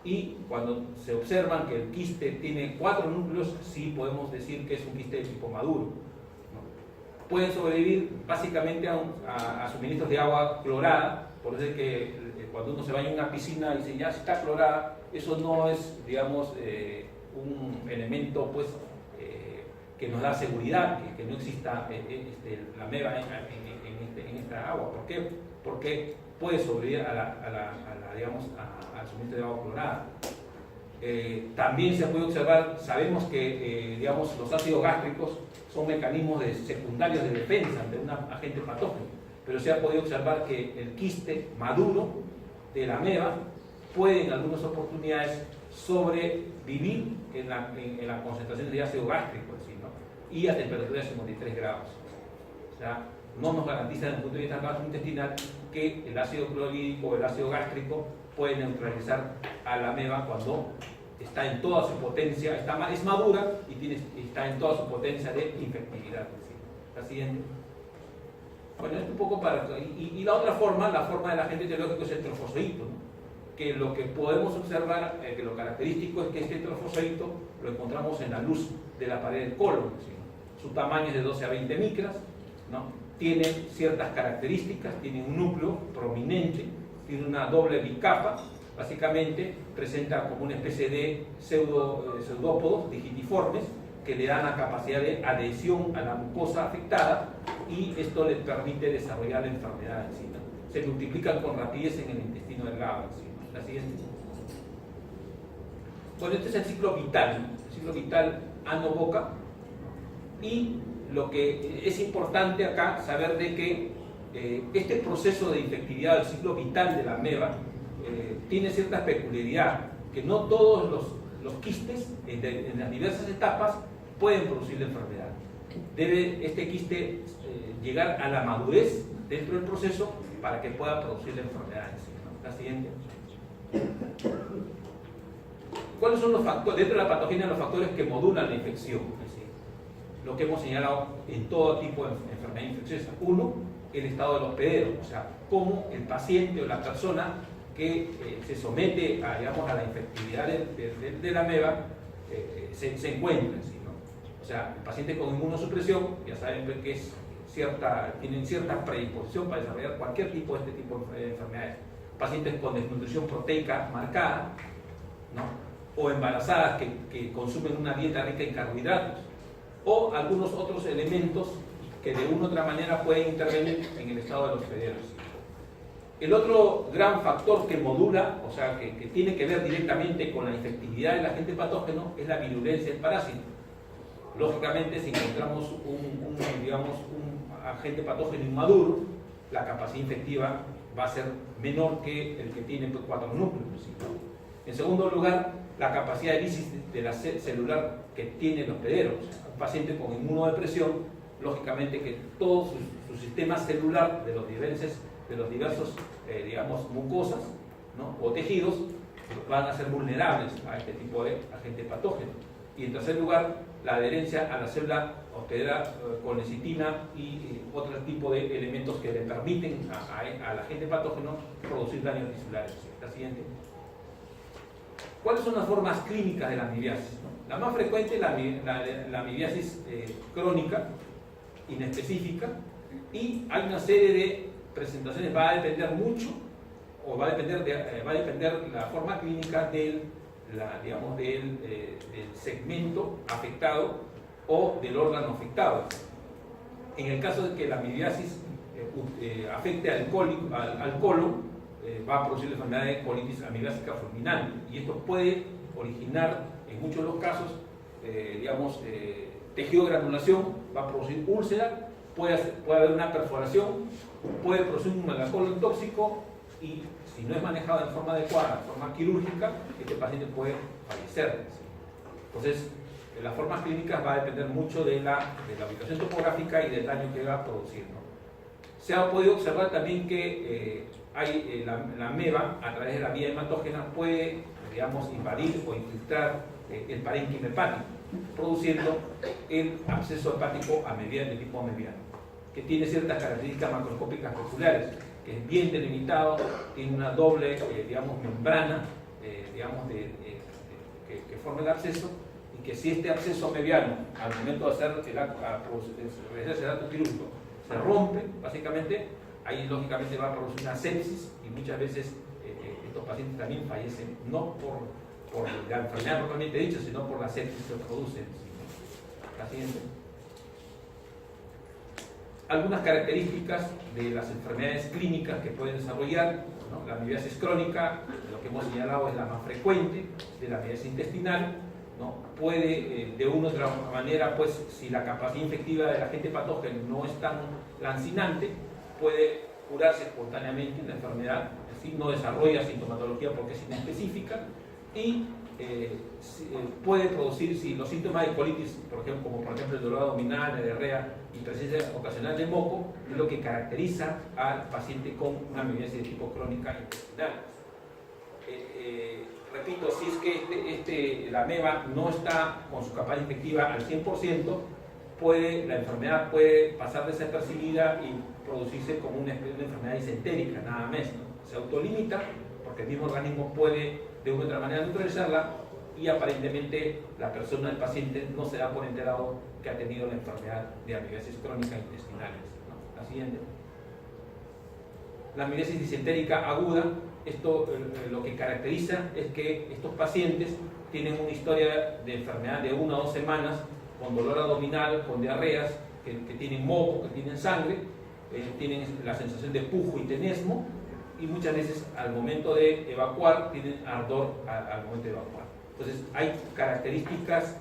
Y cuando se observan que el quiste tiene 4 núcleos, sí podemos decir que es un quiste de tipo maduro, ¿no? Pueden sobrevivir básicamente a suministros de agua clorada. Por eso es que cuando uno se baña en una piscina y dice ya está clorada, eso no es, digamos, un elemento pues, que nos da seguridad, que no exista la ameba en esta agua. ¿Por qué? Porque puede sobrevivir al suministro de agua clorada. También se puede observar, sabemos que los ácidos gástricos son mecanismos secundarios de defensa ante un agente patógeno, pero se ha podido observar que el quiste maduro de la ameba puede en algunas oportunidades sobrevivir en la concentración de ácido gástrico, ¿no? Y a temperatura de 53 grados. O sea, no nos garantiza desde el punto de vista gastrointestinal que el ácido clorhídrico o el ácido gástrico puede neutralizar a la ameba cuando está en toda su potencia, es madura y está en toda su potencia de infectividad. ¿Sí? La siguiente. Bueno, esto un poco para... Y la otra forma, la forma del agente etiológico es el trofozoito, ¿no? Que lo que podemos observar, que lo característico es que este trofozoito lo encontramos en la luz de la pared del colon, ¿sí? Su tamaño es de 12 a 20 micras, ¿no? tiene ciertas características, tiene un núcleo prominente, tiene una doble bicapa, básicamente presenta como una especie de pseudópodos digitiformes que le dan la capacidad de adhesión a la mucosa afectada y esto les permite desarrollar la enfermedad en sí, ¿no? Se multiplican con rapidez en el intestino delgado en sí, ¿no? La siguiente. Bueno, este es el ciclo vital ano-boca, y lo que es importante acá saber de que este proceso de infectividad del ciclo vital de la ameba tiene cierta peculiaridad, que no todos los quistes en las diversas etapas pueden producir la enfermedad. Debe este quiste llegar a la madurez dentro del proceso para que pueda producir la enfermedad en sí, ¿no? La siguiente. ¿Cuáles son los factores, dentro de la patogenia, los factores que modulan la infección? ¿Sí? Lo que hemos señalado en todo tipo de enfermedad infecciosa. Uno, el estado del hospedero, o sea, cómo el paciente o la persona que se somete a, digamos, a la infectividad de la ameba se encuentra, ¿sí, no? O sea, el paciente con inmunosupresión, ya saben que tienen cierta predisposición para desarrollar cualquier tipo de este tipo de enfermedades. Pacientes con desnutrición proteica marcada, ¿no? O embarazadas que consumen una dieta rica en carbohidratos, o algunos otros elementos que de una u otra manera pueden intervenir en el estado de los hospederos. El otro gran factor que modula, o sea, que tiene que ver directamente con la infectividad del agente patógeno, es la virulencia del parásito. Lógicamente, si encontramos un agente patógeno inmaduro, la capacidad infectiva va a ser menor que el que tiene 4 núcleos, ¿sí? En segundo lugar, la capacidad de lisis de la celular que tiene el hospedero. O sea, un paciente con inmunodepresión, lógicamente que todo su sistema celular de los diversos digamos, mucosas, ¿no? O tejidos van a ser vulnerables a este tipo de agente patógeno. Y en tercer lugar, la adherencia a la célula hospedera con lecitina y otro tipo de elementos que le permiten al agente patógeno producir daños tisulares. La siguiente. ¿Cuáles son las formas clínicas de la amibiasis? La más frecuente es la amibiasis crónica, inespecífica, y hay una serie de presentaciones. Va a depender mucho, o va a depender la forma clínica del segmento afectado o del órgano afectado. En el caso de que la amibiasis afecte al colon, va a producir la enfermedad de colitis amibiásica fulminante, y esto puede originar, en muchos de los casos, tejido de granulación, va a producir úlcera, puede haber una perforación, puede producir un megacolon tóxico, y si no es manejado de forma adecuada, de forma quirúrgica, este paciente puede fallecer. Entonces, las formas clínicas va a depender mucho de la ubicación topográfica y del daño que va a producir, ¿no? Se ha podido observar también que la ameba, a través de la vía hematógena, puede, invadir o infiltrar el parénquima hepático, produciendo el absceso hepático de tipo amebiano, que tiene ciertas características macroscópicas peculiares, que es bien delimitado, tiene una doble membrana que forma el absceso, y que si este absceso amebiano, al momento de hacer el acto quirúrgico, se rompe, básicamente, ahí lógicamente va a producir una sepsis, y muchas veces estos pacientes también fallecen, no por la enfermedad propiamente dicha, sino por la sepsis que produce. La siguiente. Algunas características de las enfermedades clínicas que pueden desarrollar, ¿no? La amibiasis crónica, lo que hemos señalado, es la más frecuente, de la amibiasis intestinal, ¿no? Puede, de una u otra manera, pues, si la capacidad infectiva del agente patógeno no es tan lancinante, puede curarse espontáneamente la enfermedad, es decir, no desarrolla sintomatología porque es inespecífica, y puede producir, si los síntomas de colitis, como por ejemplo el dolor abdominal, la diarrea y presencia ocasional de moco, es lo que caracteriza al paciente con una amibiasis de tipo crónica intestinal. Repito, si es que la ameba no está con su capacidad infectiva al 100%, la enfermedad puede pasar desapercibida y producirse como una enfermedad disentérica, nada más, ¿no? Se autolimita porque el mismo organismo puede de una u otra manera neutralizarla, y aparentemente la persona, el paciente, no se da por enterado que ha tenido la enfermedad de amibiasis crónica intestinal, ¿no? La siguiente. La amibiasis disentérica aguda, esto lo que caracteriza es que estos pacientes tienen una historia de enfermedad de 1 o 2 semanas, con dolor abdominal, con diarreas, que tienen moco, que tienen sangre, tienen la sensación de pujo y tenesmo, y muchas veces al momento de evacuar tienen ardor al momento de evacuar. Entonces hay características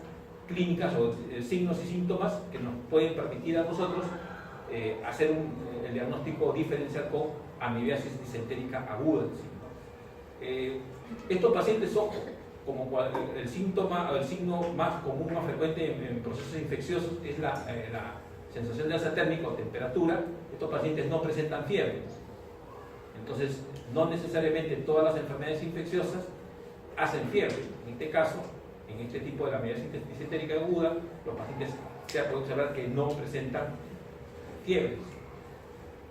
clínicas o signos y síntomas que nos pueden permitir a nosotros hacer el diagnóstico diferencial con amibiasis disentérica aguda. Estos pacientes son como el síntoma o el signo más común, más frecuente en procesos infecciosos es la sensación de alza térmica o temperatura. Estos pacientes no presentan fiebre. Entonces, no necesariamente todas las enfermedades infecciosas hacen fiebre. En este caso, en este tipo de amibiasis disentérica aguda, los pacientes se puede observar que no presentan fiebres.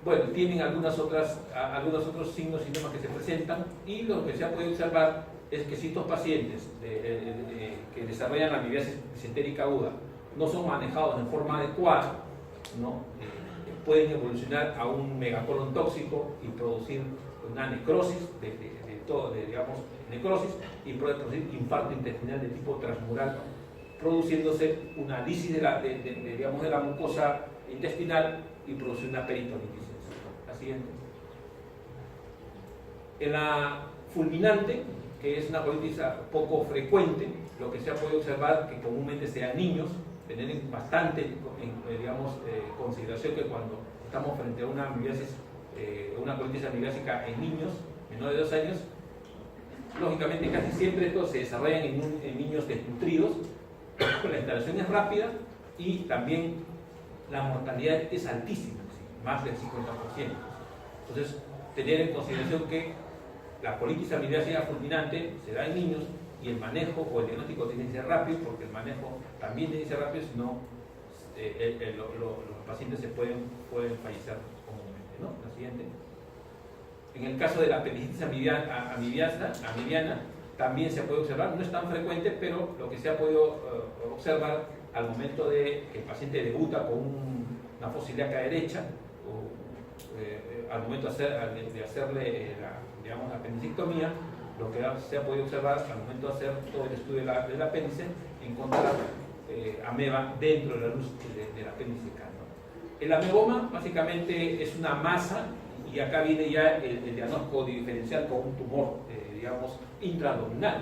Bueno, tienen algunos otros signos y síntomas que se presentan, y lo que se ha podido observar es que si estos pacientes que desarrollan la amibiasis disentérica aguda no son manejados de forma adecuada, ¿no? Pueden evolucionar a un megacolon tóxico y producir una necrosis, necrosis, y puede producir infarto intestinal de tipo transmural, produciéndose una lisis de la mucosa intestinal y producir una peritonitis. La siguiente. En la fulminante, que es una colitis poco frecuente, lo que se ha podido observar que comúnmente sean niños, tener bastante consideración que cuando estamos frente a una amibiasis, una colitis amibiásica en niños menores de 2 años, lógicamente casi siempre estos se desarrollan en niños desnutridos, la instalación es rápida y también la mortalidad es altísima, más del 50%. Entonces, tener en consideración que la colitis amibiásica fulminante se da en niños y el manejo o el diagnóstico tiene que ser rápido, porque el manejo también tiene que ser rápido, si no los pacientes pueden fallecer comúnmente, ¿no? La siguiente. En el caso de la apendicitis amibiana, también se puede observar, no es tan frecuente, pero lo que se ha podido observar al momento de que el paciente debuta con una fosa ilíaca derecha, o al momento de hacerle la apendicectomía, lo que se ha podido observar al momento de hacer todo el estudio del apéndice, encontrar ameba dentro de la luz del apéndice cano. El ameboma básicamente es una masa, y acá viene ya el diagnóstico diferencial con un tumor, intraabdominal.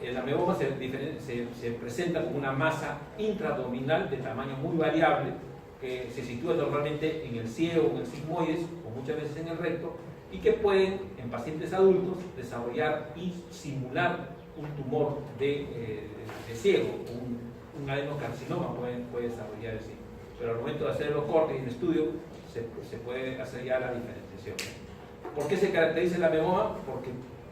El ameboma se presenta como una masa intraabdominal de tamaño muy variable, que se sitúa normalmente en el ciego, en el sigmoides, o muchas veces en el recto, y que pueden, en pacientes adultos, desarrollar y simular un tumor de ciego, un adenocarcinoma puede desarrollar el ciego. Pero al momento de hacer los cortes y el estudio, se puede hacer ya la diferenciación. ¿Por qué se caracteriza el ameboma? Porque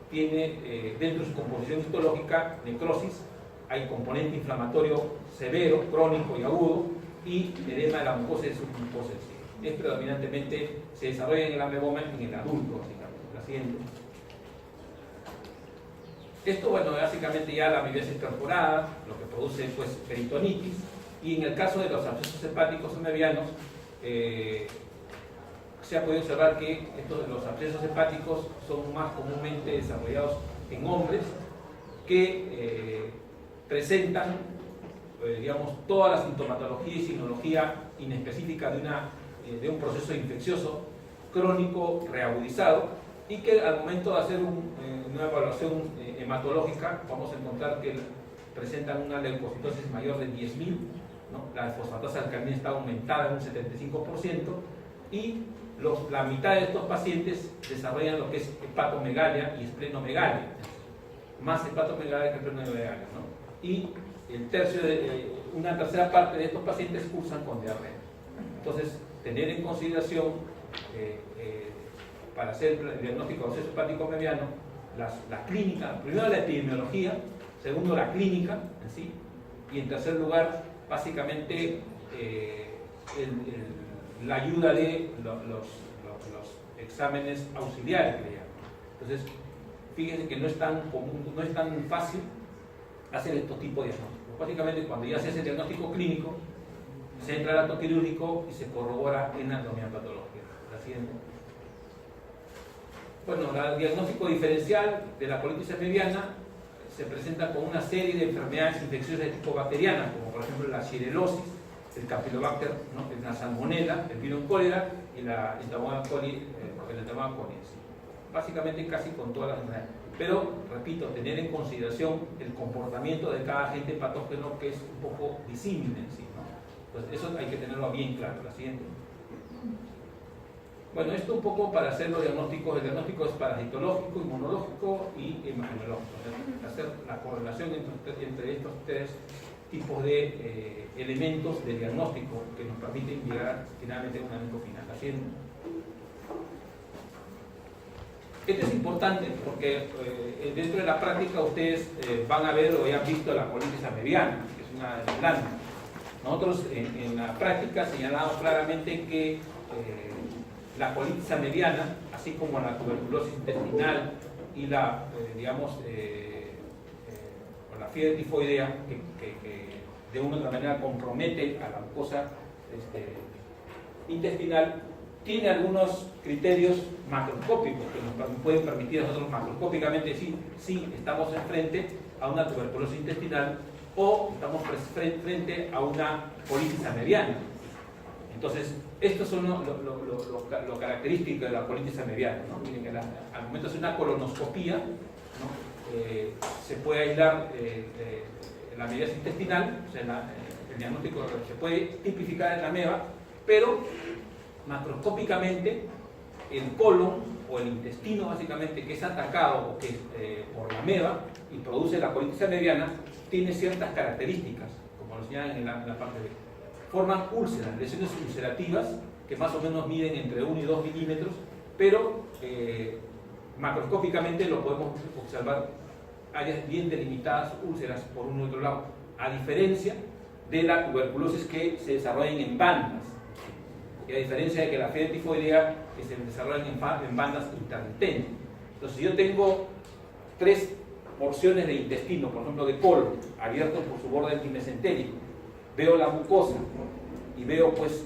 tiene dentro de su composición histológica necrosis, hay componente inflamatorio severo, crónico y agudo, y edema de la mucosa y submucosa del ciego. Es predominantemente, se desarrolla en el ameboma en el adulto, básicamente. La siguiente. Esto, bueno, básicamente ya la amibiasis incorporada, lo que produce pues peritonitis, y en el caso de los abscesos hepáticos amebianos, se ha podido observar que los abscesos hepáticos son más comúnmente desarrollados en hombres que presentan, toda la sintomatología y signología inespecífica de un proceso infeccioso crónico reagudizado, y que al momento de hacer una evaluación hematológica vamos a encontrar que presentan una leucocitosis mayor de 10.000, ¿no? La fosfatasa alcalina está aumentada en un 75%, y la mitad de estos pacientes desarrollan lo que es hepatomegalia y esplenomegalia, más hepatomegalia que esplenomegalia, ¿no? Y una tercera parte de estos pacientes cursan con diarrea. Entonces, tener en consideración para hacer el diagnóstico de absceso hepático mediano, la clínica, primero la epidemiología, segundo la clínica en sí, y en tercer lugar, básicamente, la ayuda de los exámenes auxiliares que le llaman. Entonces, fíjense que no es tan común, no es tan fácil hacer estos tipos de diagnósticos. Básicamente, cuando ya se hace el diagnóstico clínico, Se entra al acto quirúrgico y se corrobora en anatomía patológica. La siguiente. Bueno, el diagnóstico diferencial de la colitis mediana se presenta con una serie de enfermedades infecciosas de tipo bacteriana, como por ejemplo la Shigellosis, el Campylobacter, ¿no? La Salmonella, el virus cólera y la Entamoeba coli, básicamente casi con todas las enfermedades. Pero, repito, tener en consideración el comportamiento de cada agente patógeno, que es un poco disímil en sí, ¿no? Entonces, eso hay que tenerlo bien claro. La siguiente. Bueno, esto un poco para hacer los diagnósticos. El diagnóstico es parasitológico, inmunológico y imagenológico. Hacer la correlación entre estos tres tipos de elementos de diagnóstico que nos permiten llegar finalmente a un diagnóstico final. La siguiente. Este es importante porque dentro de la práctica ustedes van a ver o ya han visto la colitis mediana, que es una de las láminas. Nosotros en la práctica señalamos claramente que la colitis mediana, así como la tuberculosis intestinal y la, la fiebre tifoidea, que de una u otra manera compromete a la mucosa intestinal, tiene algunos criterios macroscópicos que nos pueden permitir a nosotros macroscópicamente decir si estamos frente a una tuberculosis intestinal o estamos frente a una colitis mediana. Entonces, estos son lo característico de la colitis mediana, ¿no? Miren que al momento de hacer una colonoscopía, ¿no? Se puede aislar la amibiasis intestinal, o sea, el diagnóstico se puede tipificar en la ameba, pero macroscópicamente el colon o el intestino básicamente que es atacado por la ameba y produce la colitis mediana tiene ciertas características, como lo señalan en la parte B. Forman úlceras, lesiones ulcerativas que más o menos miden entre 1 y 2 milímetros, pero macroscópicamente lo podemos observar áreas bien delimitadas, úlceras por uno y otro lado, a diferencia de la tuberculosis que se desarrollan en bandas, y a diferencia de que la fiebre tifoidea que se desarrollan en bandas intermitentes. Entonces, si yo tengo 3 porciones de intestino, por ejemplo de colon, abiertos por su borde antimesentérico, veo la mucosa y veo pues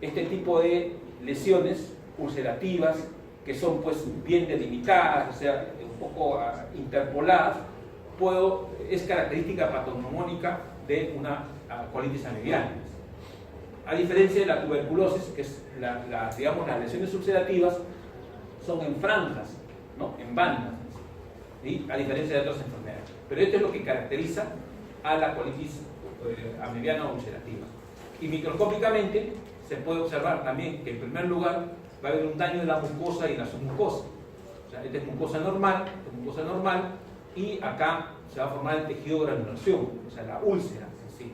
este tipo de lesiones ulcerativas que son pues bien delimitadas, o sea, un poco interpoladas, es característica patognomónica de una colitis mediana. A diferencia de la tuberculosis, que es digamos, las lesiones ulcerativas son en franjas, ¿no? En bandas, ¿sí? A diferencia de otras enfermedades. Pero esto es lo que caracteriza a la colitis mediana o ulcerativa. Y microscópicamente se puede observar también que en primer lugar va a haber un daño de la mucosa y la submucosa. O sea, esta es mucosa normal, y acá se va a formar el tejido de granulación, o sea, la úlcera en sí.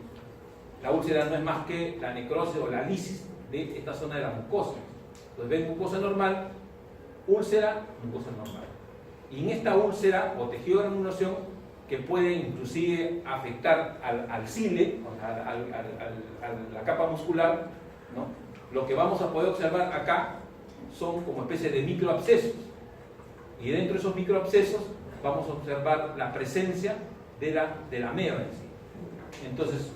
La úlcera no es más que la necrosis o la lisis de esta zona de la mucosa. Entonces ven mucosa normal, úlcera, mucosa normal. Y en esta úlcera o tejido de granulación, que puede inclusive afectar al cile, a la capa muscular, ¿no? Lo que vamos a poder observar acá son como especie de microabscesos. Y dentro de esos microabscesos vamos a observar la presencia de la ameba en sí. Entonces,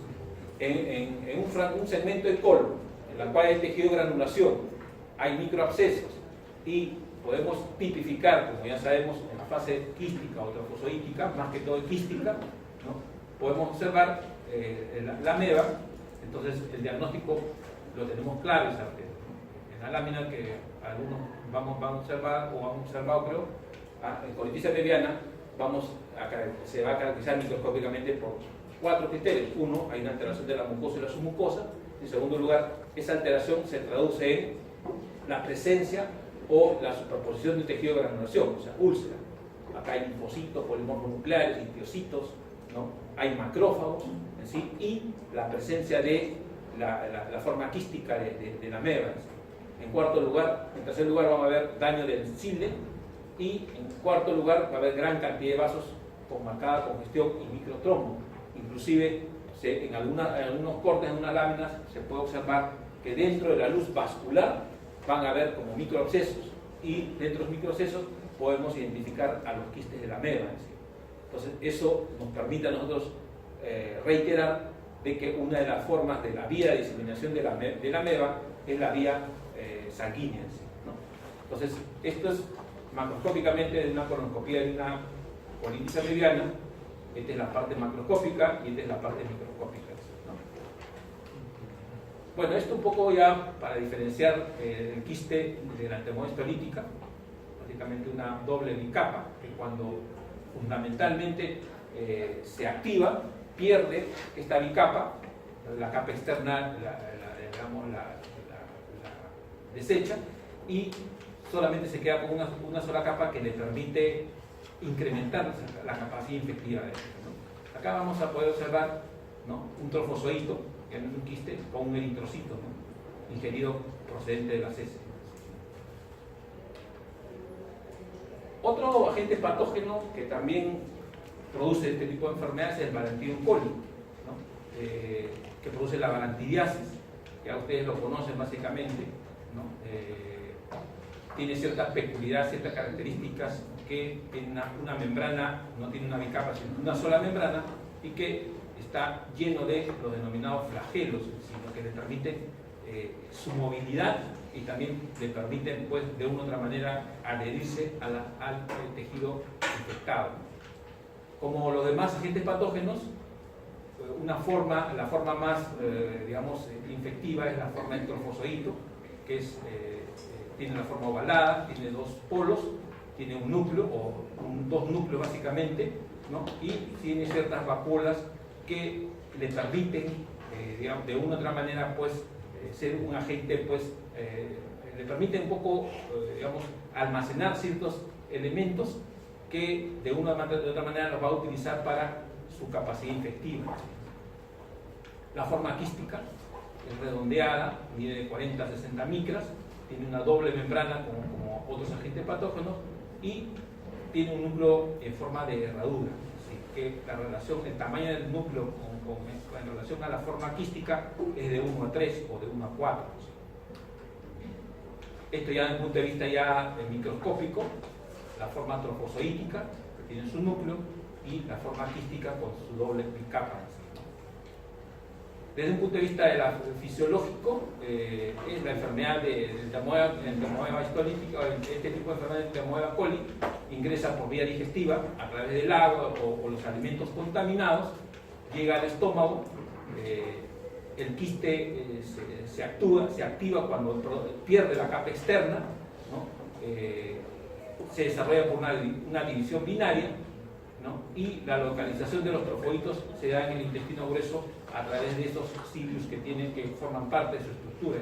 en un segmento de colon, en la cual hay tejido de granulación, hay microabscesos y podemos tipificar, como ya sabemos, en la fase quística o trofozoítica, más que todo quística, ¿no? Podemos observar la ameba. Entonces el diagnóstico lo tenemos claro, ¿no? En la lámina que algunos van a observar, o han observado, creo, en colitis mediana, se va a caracterizar microscópicamente por 4 criterios. Uno, hay una alteración de la mucosa y la submucosa. En segundo lugar, esa alteración se traduce en la presencia o la superposición de tejido de granulación, o sea, úlcera. Acá hay linfocitos, polimorfos nucleares, linfocitos, ¿no? Hay macrófagos en sí, y la presencia de la forma quística de la ameba. En tercer lugar vamos a ver daño del cile, y en cuarto lugar va a haber gran cantidad de vasos con marcada congestión y microtrombo. Inclusive en algunos cortes, en unas láminas, se puede observar que dentro de la luz vascular van a haber como microabscesos, y dentro de los microabscesos podemos identificar a los quistes de la ameba. Entonces eso nos permite a nosotros reiterar de que una de las formas de la vía de diseminación de la ameba es la vía sanguínea, ¿no? Entonces, esto es macroscópicamente de una colonoscopía de una colitis amebiana. Esta es la parte macroscópica y esta es la parte microscópica, ¿no? Bueno, esto un poco ya para diferenciar el quiste de la enfermedad histolítica, básicamente una doble bicapa, que cuando fundamentalmente se activa, pierde esta bicapa, la capa externa digamos, la desecha, y solamente se queda con una sola capa que le permite incrementar la capacidad infectiva de esto, ¿no? Acá vamos a poder observar, ¿no?, un trofozoito, que no es un quiste, con un eritrocito, ¿no?, ingerido procedente de las heces. Otro agente patógeno que también produce este tipo de enfermedades es el Balantidium coli, ¿no?, que produce la balantidiasis. Ya ustedes lo conocen básicamente, ¿no? Tiene ciertas peculiaridades, ciertas características, que tiene una membrana, no tiene una bicapa, sino una sola membrana, y que está lleno de los denominados flagelos, sino que le permiten su movilidad y también le permiten, pues, de una u otra manera adherirse al tejido infectado. Como los demás agentes patógenos, la forma más, digamos, infectiva es la forma del trofozoito, que tiene la forma ovalada, tiene dos polos, tiene un núcleo, o dos núcleos básicamente, ¿no?, y tiene ciertas vacuolas que le permiten, digamos, de una u otra manera, pues, ser un agente, pues, le permite un poco, digamos, almacenar ciertos elementos que de una u otra manera los va a utilizar para su capacidad infectiva. La forma quística es redondeada, mide de 40 a 60 micras, tiene una doble membrana como otros agentes patógenos y tiene un núcleo en forma de herradura. Así que la relación, el tamaño del núcleo en relación a la forma quística es de 1 a 3 o de 1 a 4. Esto ya desde el punto de vista ya microscópico, la forma trofozoítica, que tiene su núcleo, y la forma quística con su doble bicapa. Desde un punto de vista fisiológico, es la enfermedad de Entamoeba histolítica, este tipo de enfermedad de Entamoeba coli, ingresa por vía digestiva a través del agua o los alimentos contaminados, llega al estómago, el quiste se activa cuando pierde la capa externa, ¿no? Se desarrolla por una división binaria, ¿no?, y la localización de los trofoitos se da en el intestino grueso a través de esos cilios que forman parte de su estructura.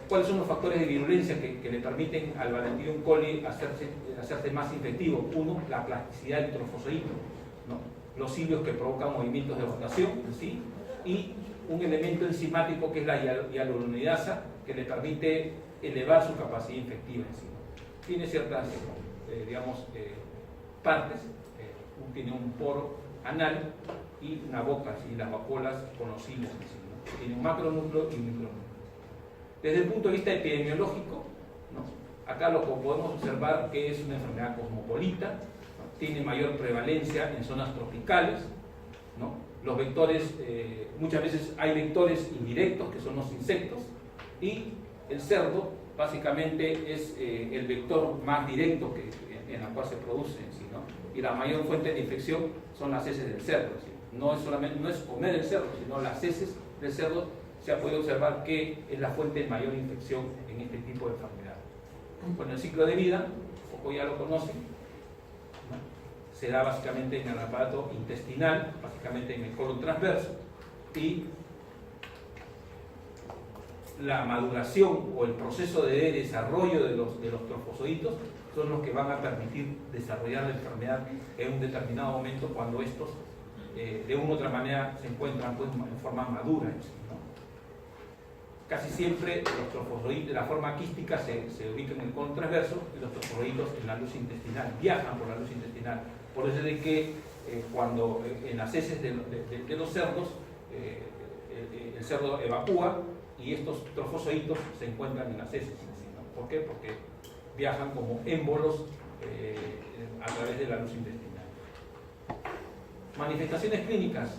¿Cuáles son los factores de virulencia que le permiten al Balantidium coli hacerse más infectivo? Uno, la plasticidad del trofozoito, ¿no?, los cilios que provocan movimientos de rotación, ¿sí?, y un elemento enzimático que es la hialuronidasa, que le permite elevar su capacidad infectiva en sí, ¿no? Tiene ciertas, digamos, partes, tiene un poro anal y una boca, ¿sí?, las vacuolas con los cilios en sí, ¿no? Tiene un macronúcleo y un micronúcleo. Desde el punto de vista epidemiológico, ¿no?, acá lo que podemos observar que es una enfermedad cosmopolita, ¿no?, tiene mayor prevalencia en zonas tropicales, ¿no? Los vectores, muchas veces hay vectores indirectos que son los insectos, y el cerdo básicamente es el vector más directo en la cual se produce, ¿sí?, ¿no? Y la mayor fuente de infección son las heces del cerdo, ¿sí? No es comer el cerdo, sino las heces del cerdo. Se ha podido observar que es la fuente de mayor infección en este tipo de enfermedad. Con el ciclo de vida, un poco ya lo conocen, ¿no?, se da básicamente en el aparato intestinal, básicamente en el colon transverso, y la maduración o el proceso de desarrollo de los trofozoitos son los que van a permitir desarrollar la enfermedad en un determinado momento, cuando estos de una u otra manera se encuentran, pues, en forma madura, ¿no? Casi siempre los trofozoitos, la forma quística se ubica en el colon transverso, y los trofozoitos en la luz intestinal, viajan por la luz intestinal. Por eso es de que cuando en las heces de los cerdos, el cerdo evacúa y estos trofozoitos se encuentran en las heces, ¿no? ¿Por qué? Porque viajan como émbolos a través de la luz intestinal. Manifestaciones clínicas.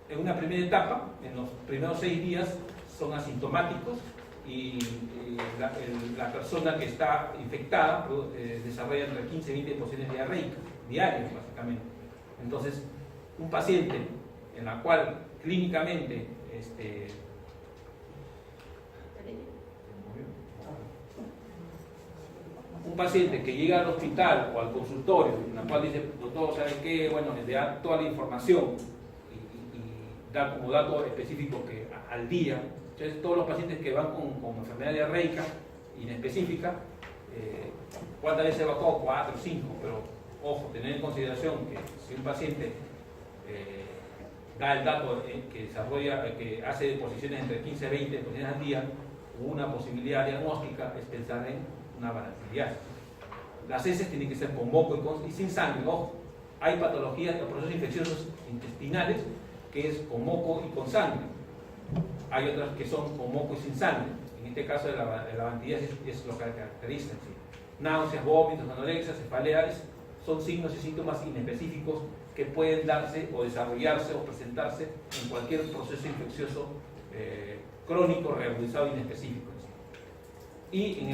en una primera etapa, en los primeros 6 días, son asintomáticos y la persona que está infectada desarrolla entre 15 y 20 episodios diarreicas diarios, básicamente. Entonces, un paciente en la cual clínicamente un paciente que llega al hospital o al consultorio, en la cual dice, doctor, ¿sabe qué? Bueno, le da toda la información y da como dato específico que al día. Entonces, todos los pacientes que van con enfermedad diarreica inespecífica, ¿cuántas veces evacuado? 4 o 5, pero ojo, tener en consideración que si un paciente da el dato que desarrolla, que hace deposiciones entre 15 y 20 deposiciones al día, una posibilidad diagnóstica es pensar en una balanceidad. Las heces tienen que ser con moco y sin sangre. Ojo, hay patologías o procesos infecciosos intestinales que es con moco y con sangre. Hay otras que son con moco y sin sangre. En este caso, la balanceidad es lo que caracteriza. ¿Sí? Náuseas, vómitos, anorexia, cefaleas son signos y síntomas inespecíficos que pueden darse o desarrollarse o presentarse en cualquier proceso infeccioso crónico, reagudizado e inespecífico. Y en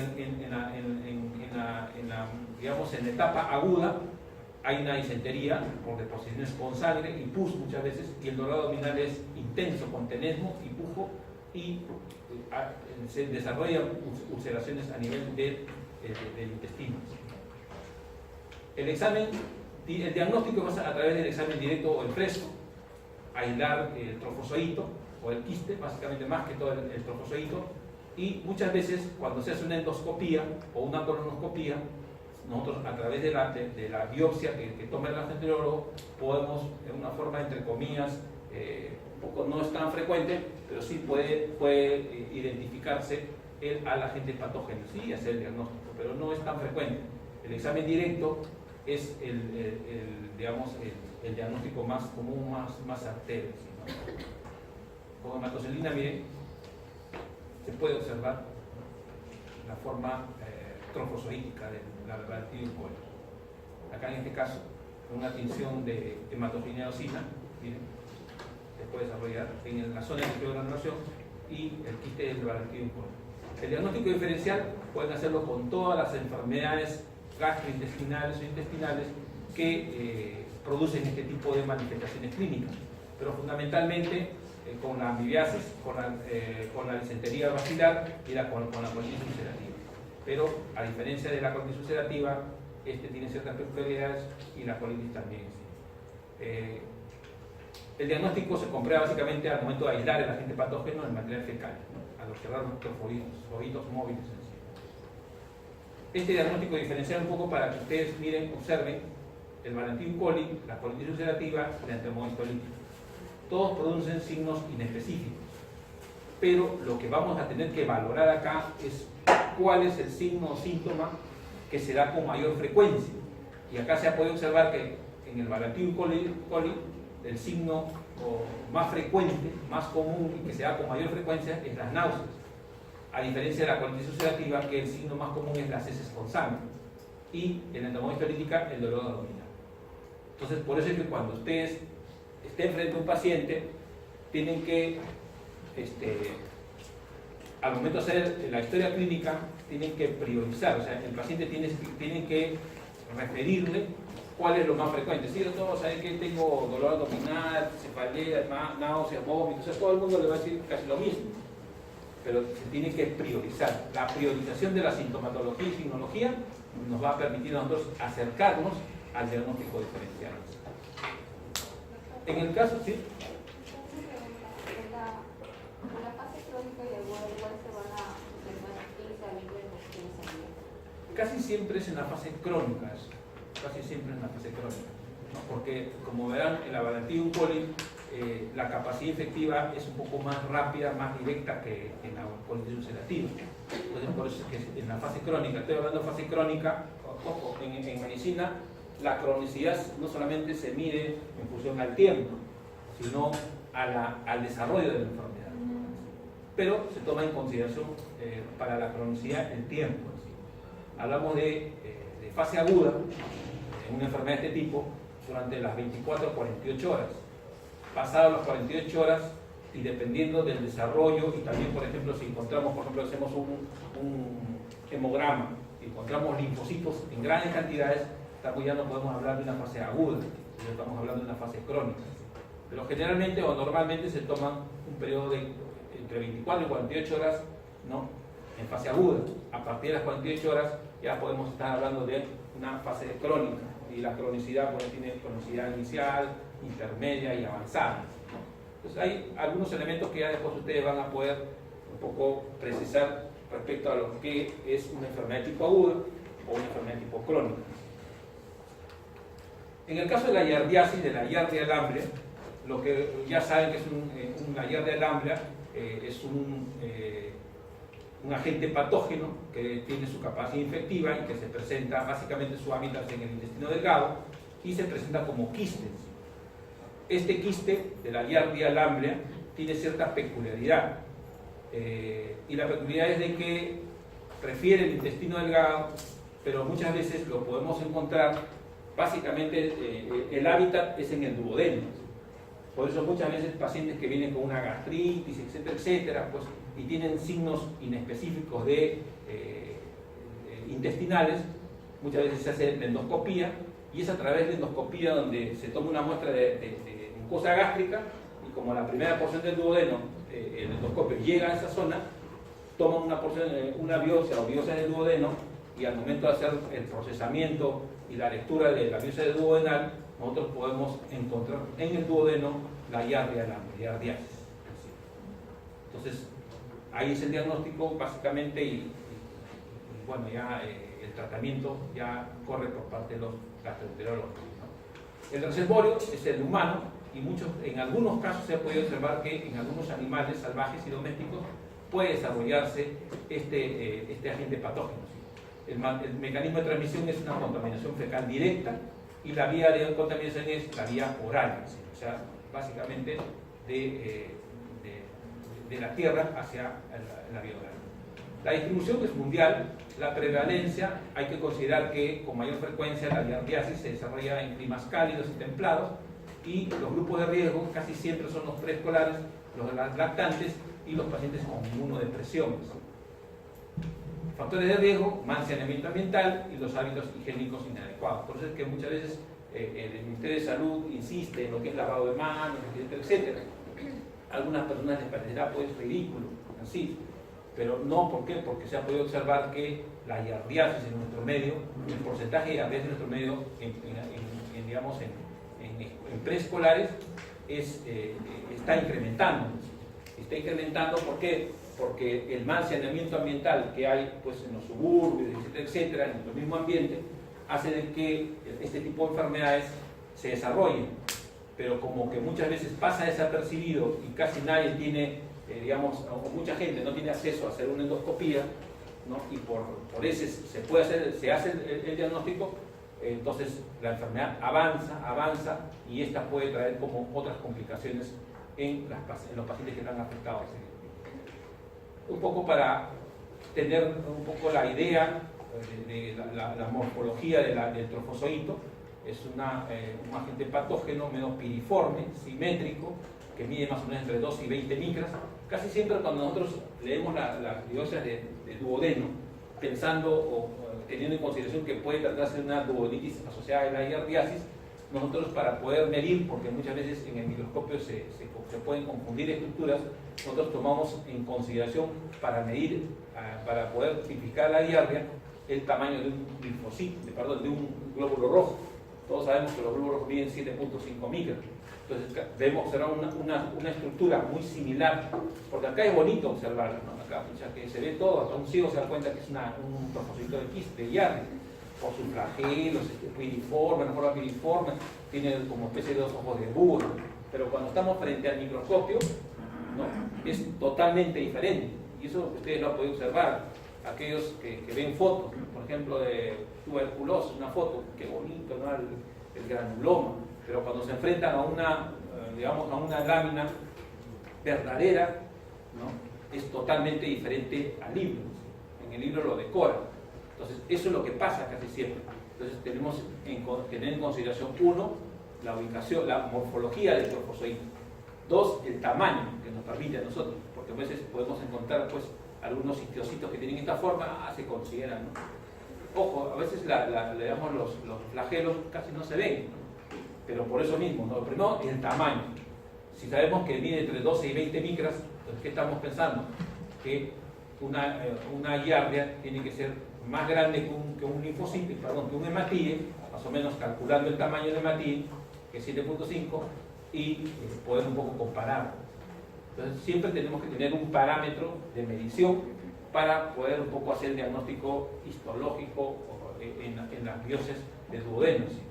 la etapa aguda hay una disentería por deposiciones con sangre y pus muchas veces, y el dolor abdominal es intenso con tenesmo y pujo, y se desarrollan ulceraciones a nivel del intestino. El diagnóstico es a través del examen directo o el fresco, aislar el trofozoito o el quiste, básicamente más que todo el trofozoito, y muchas veces cuando se hace una endoscopía o una colonoscopía, nosotros a través de la biopsia que toma el gastroenterólogo podemos, en una forma entre comillas, un poco no es tan frecuente, pero sí puede identificarse al agente patógeno, sí, hacer el diagnóstico, pero no es tan frecuente. El examen directo es el diagnóstico más común, más certero. ¿Sí, no? Con hematocelina, miren, se puede observar la forma trofozoítica de la Balantidium coli. Acá en este caso, con una tinción de hematogenidosina, miren, se puede desarrollar en la zona de granulación y el quiste del Balantidium coli. El diagnóstico diferencial pueden hacerlo con todas las enfermedades gastrointestinales o intestinales que producen este tipo de manifestaciones clínicas, pero fundamentalmente con la ambibiasis, con la disentería baciliar y con la colitis ulcerativa. Pero a diferencia de la colitis ulcerativa, tiene ciertas peculiaridades y la colitis también. ¿Sí? El diagnóstico se comprueba básicamente al momento de aislar el agente patógeno del material fecal, ¿no? Al observar los trofoitos móviles en sí. Este diagnóstico diferencial un poco para que ustedes miren, observen el Balantidium coli, la colitis ulcerativa y la enteromocolitis. Todos producen signos inespecíficos, pero lo que vamos a tener que valorar acá es cuál es el signo o síntoma que se da con mayor frecuencia. Y acá se ha podido observar que en el Balantidium coli el signo más frecuente, más común y que se da con mayor frecuencia es las náuseas, a diferencia de la colitis ulcerativa, que el signo más común es las heces con sangre, y en la entomosis colítica el dolor abdominal. Entonces, por eso es que cuando ustedes estén frente a un paciente, tienen que, al momento de hacer la historia clínica, tienen que priorizar, o sea, el paciente tienen que referirle cuál es lo más frecuente. Si todos saben que tengo dolor abdominal, cefalea, náuseas, vómitos, o sea, todo el mundo le va a decir casi lo mismo, pero se tiene que priorizar. La priorización de la sintomatología y signología nos va a permitir a nosotros acercarnos al diagnóstico diferencial. En el caso, sí. La fase crónica y aguda igual se van a observar 15 a 20 deposiciones al día. Casi siempre es en la fase crónica eso. Casi siempre en la fase crónica, ¿no? Porque como verán en la Balantidium coli la capacidad infectiva es un poco más rápida, más directa que en la colitis ulcerativa. Entonces por eso es que en la fase crónica, estoy hablando de fase crónica, ojo, en medicina la cronicidad no solamente se mide en función al tiempo, sino al desarrollo de la enfermedad. Pero se toma en consideración para la cronicidad el tiempo. ¿Sí? Hablamos de fase aguda en una enfermedad de este tipo durante las 24 o 48 horas. pasado las 48 horas y dependiendo del desarrollo, y también, por ejemplo, si encontramos, por ejemplo, hacemos un hemograma y encontramos linfocitos en grandes cantidades, ya no podemos hablar de una fase aguda, ya estamos hablando de una fase crónica. Pero generalmente o normalmente se toman un periodo de entre 24 y 48 horas, ¿no?, en fase aguda. A partir de las 48 horas ya podemos estar hablando de una fase crónica, y la cronicidad, pues, tiene cronicidad inicial, intermedia y avanzada, ¿no? Entonces hay algunos elementos que ya después ustedes van a poder un poco precisar respecto a lo que es una enfermedad de tipo aguda o una enfermedad de tipo crónica. En el caso de la giardiasis, de la giardia del Amblia, lo que ya saben que es una giardia del Amblia es un agente patógeno que tiene su capacidad infectiva y que se presenta, básicamente su hábitat en el intestino delgado, y se presenta como quistes. Este quiste de la giardia del Amblia tiene cierta peculiaridad, y la peculiaridad es de que prefiere el intestino delgado, pero muchas veces lo podemos encontrar, básicamente el hábitat es en el duodeno. Por eso muchas veces pacientes que vienen con una gastritis, etcétera, etcétera, pues, y tienen signos inespecíficos de intestinales, muchas veces se hace la endoscopía, y es a través de endoscopía donde se toma una muestra de mucosa gástrica, y como la primera porción del duodeno, el endoscopio llega a esa zona, toman una porción, una biopsia o biopsia del duodeno, y al momento de hacer el procesamiento y la lectura de la biopsia del duodenal, nosotros podemos encontrar en el duodeno la giardia del Amblia, giardiasis. Entonces, ahí es el diagnóstico básicamente, y bueno, ya el tratamiento ya corre por parte de los gastroenterólogos, ¿no? El reservorio es el humano, y en algunos casos se ha podido observar que en algunos animales salvajes y domésticos puede desarrollarse este agente patógeno, ¿sí? El mecanismo de transmisión es una contaminación fecal directa, y la vía de contaminación es la vía oral, ¿sí? O sea, básicamente de la tierra hacia la vía oral. La distribución es mundial. La prevalencia, hay que considerar que con mayor frecuencia la giardiasis se desarrolla en climas cálidos y templados, y los grupos de riesgo casi siempre son los preescolares, los lactantes y los pacientes con inmunodepresiones. Factores de riesgo: mal saneamiento ambiental y los hábitos higiénicos inadecuados. Por eso es que muchas veces el Ministerio de Salud insiste en lo que es lavado de manos, etcétera, etcétera. A algunas personas les parecerá pues ridículo, así, pero no. ¿Por qué? Porque se ha podido observar que la giardiasis en nuestro medio, el porcentaje de giardiasis en nuestro medio, digamos, en preescolares está incrementando. Está incrementando, ¿por qué? Porque el mal saneamiento ambiental que hay, pues, en los suburbios, etcétera, etcétera, en nuestro mismo ambiente, hace de que este tipo de enfermedades se desarrollen, pero como que muchas veces pasa desapercibido y casi nadie tiene, digamos, o mucha gente no tiene acceso a hacer una endoscopía, ¿no? Y por ese se hace el diagnóstico, entonces la enfermedad avanza, y esta puede traer como otras complicaciones en los pacientes que están afectados. Un poco para tener un poco la idea de la morfología del trofozoito, es un agente patógeno medio piriforme, simétrico, que mide más o menos entre 2 y 20 micras. Casi siempre cuando nosotros leemos las biopsias de duodeno, pensando o teniendo en consideración que puede tratarse de una duodenitis asociada a la giardiasis, nosotros, para poder medir, porque muchas veces en el microscopio se pueden confundir estructuras, nosotros tomamos en consideración para medir, para poder tipificar la giardia, el tamaño de un linfocito, de un glóbulo rojo. Todos sabemos que los glóbulos rojos miden 7.5 micras. Entonces será una estructura muy similar, porque acá es bonito observarla, ¿no? Acá, o sea, que se ve todo, hasta un ciego se da cuenta que es un trofocito de giardia, por sus flagelos, piriforme, una forma piriforme, tiene como especie de 2 ojos de búho, pero cuando estamos frente al microscopio, ¿no?, es totalmente diferente, y eso ustedes lo han podido observar. Aquellos que ven fotos, por ejemplo, de tuberculosis, una foto, qué bonito, ¿no?, el granuloma, pero cuando se enfrentan a una lámina verdadera, ¿no?, es totalmente diferente al libro. En el libro lo decora. Entonces, eso es lo que pasa casi siempre. Entonces, tenemos que tener en consideración, uno, la ubicación, la morfología del trofozoito. Dos, el tamaño que nos permite a nosotros, porque a veces podemos encontrar pues algunos sitiositos que tienen esta forma, se consideran, ¿no? Ojo, a veces digamos, los flagelos casi no se ven, ¿no? Pero por eso mismo, ¿no? Primero, el tamaño. Si sabemos que mide entre 12 y 20 micras, entonces, ¿qué estamos pensando? Que una giardia tiene que ser más grande que un linfocito, perdón, que un hematille, más o menos calculando el tamaño del hematille, que es 7.5, y poder un poco comparar. Entonces, siempre tenemos que tener un parámetro de medición para poder un poco hacer el diagnóstico histológico en las biopsias de duodeno. ¿Sí?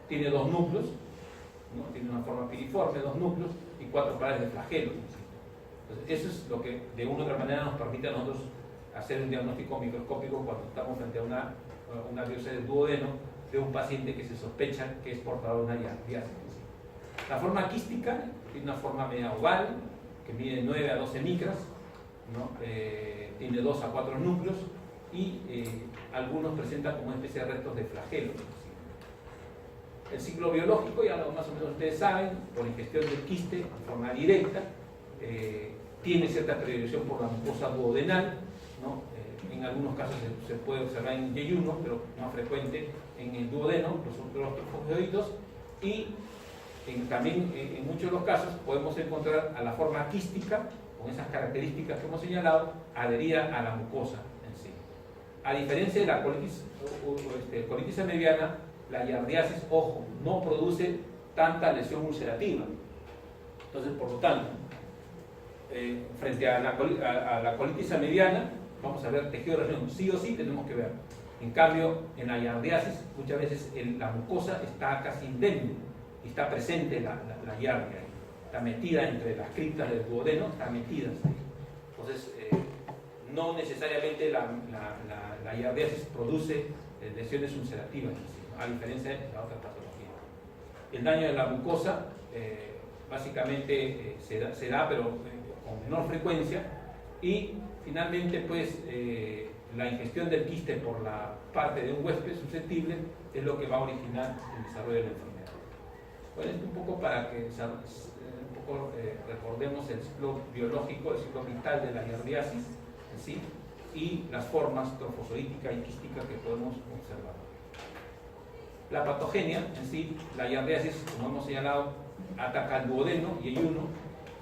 Tiene dos núcleos, ¿no? Tiene una forma piriforme, dos núcleos y 4 pares de flagelos. Entonces, eso es lo que de una u otra manera nos permite a nosotros hacer un diagnóstico microscópico cuando estamos frente a una biopsia de duodeno de un paciente que se sospecha que es portador de una giardiasis. La forma quística tiene una forma media oval, que mide 9 a 12 micras, ¿no? Tiene 2 a 4 núcleos y algunos presentan como una especie de restos de flagelo. El ciclo biológico, ya lo más o menos ustedes saben, por ingestión del quiste de forma directa, tiene cierta predilección por la mucosa duodenal, ¿no? En algunos casos se puede observar en yeyuno, pero más frecuente en el duodeno, los trofozoitos, y también en muchos de los casos podemos encontrar a la forma quística, con esas características que hemos señalado, adherida a la mucosa en sí. A diferencia de la colitis mediana, la giardiasis, ojo, no produce tanta lesión ulcerativa. Entonces, por lo tanto, frente a la colitis mediana, vamos a ver tejido de región, sí o sí tenemos que ver. En cambio, en la giardiasis, muchas veces la mucosa está casi indemne y está presente la giardia, está metida entre las criptas del duodeno, está metida. Entonces, no necesariamente la giardiasis produce lesiones ulcerativas, a diferencia de la otra patología. El daño de la mucosa básicamente se da, pero con menor frecuencia, y finalmente pues la ingestión del quiste por la parte de un huésped susceptible es lo que va a originar el desarrollo de la enfermedad. Bueno, esto un poco para que recordemos el ciclo biológico, el ciclo vital de la giardiasis en sí, y las formas trofozoítica y quística que podemos observar. La patogenia en sí, la giardiasis, como hemos señalado, ataca al duodeno y yeyuno,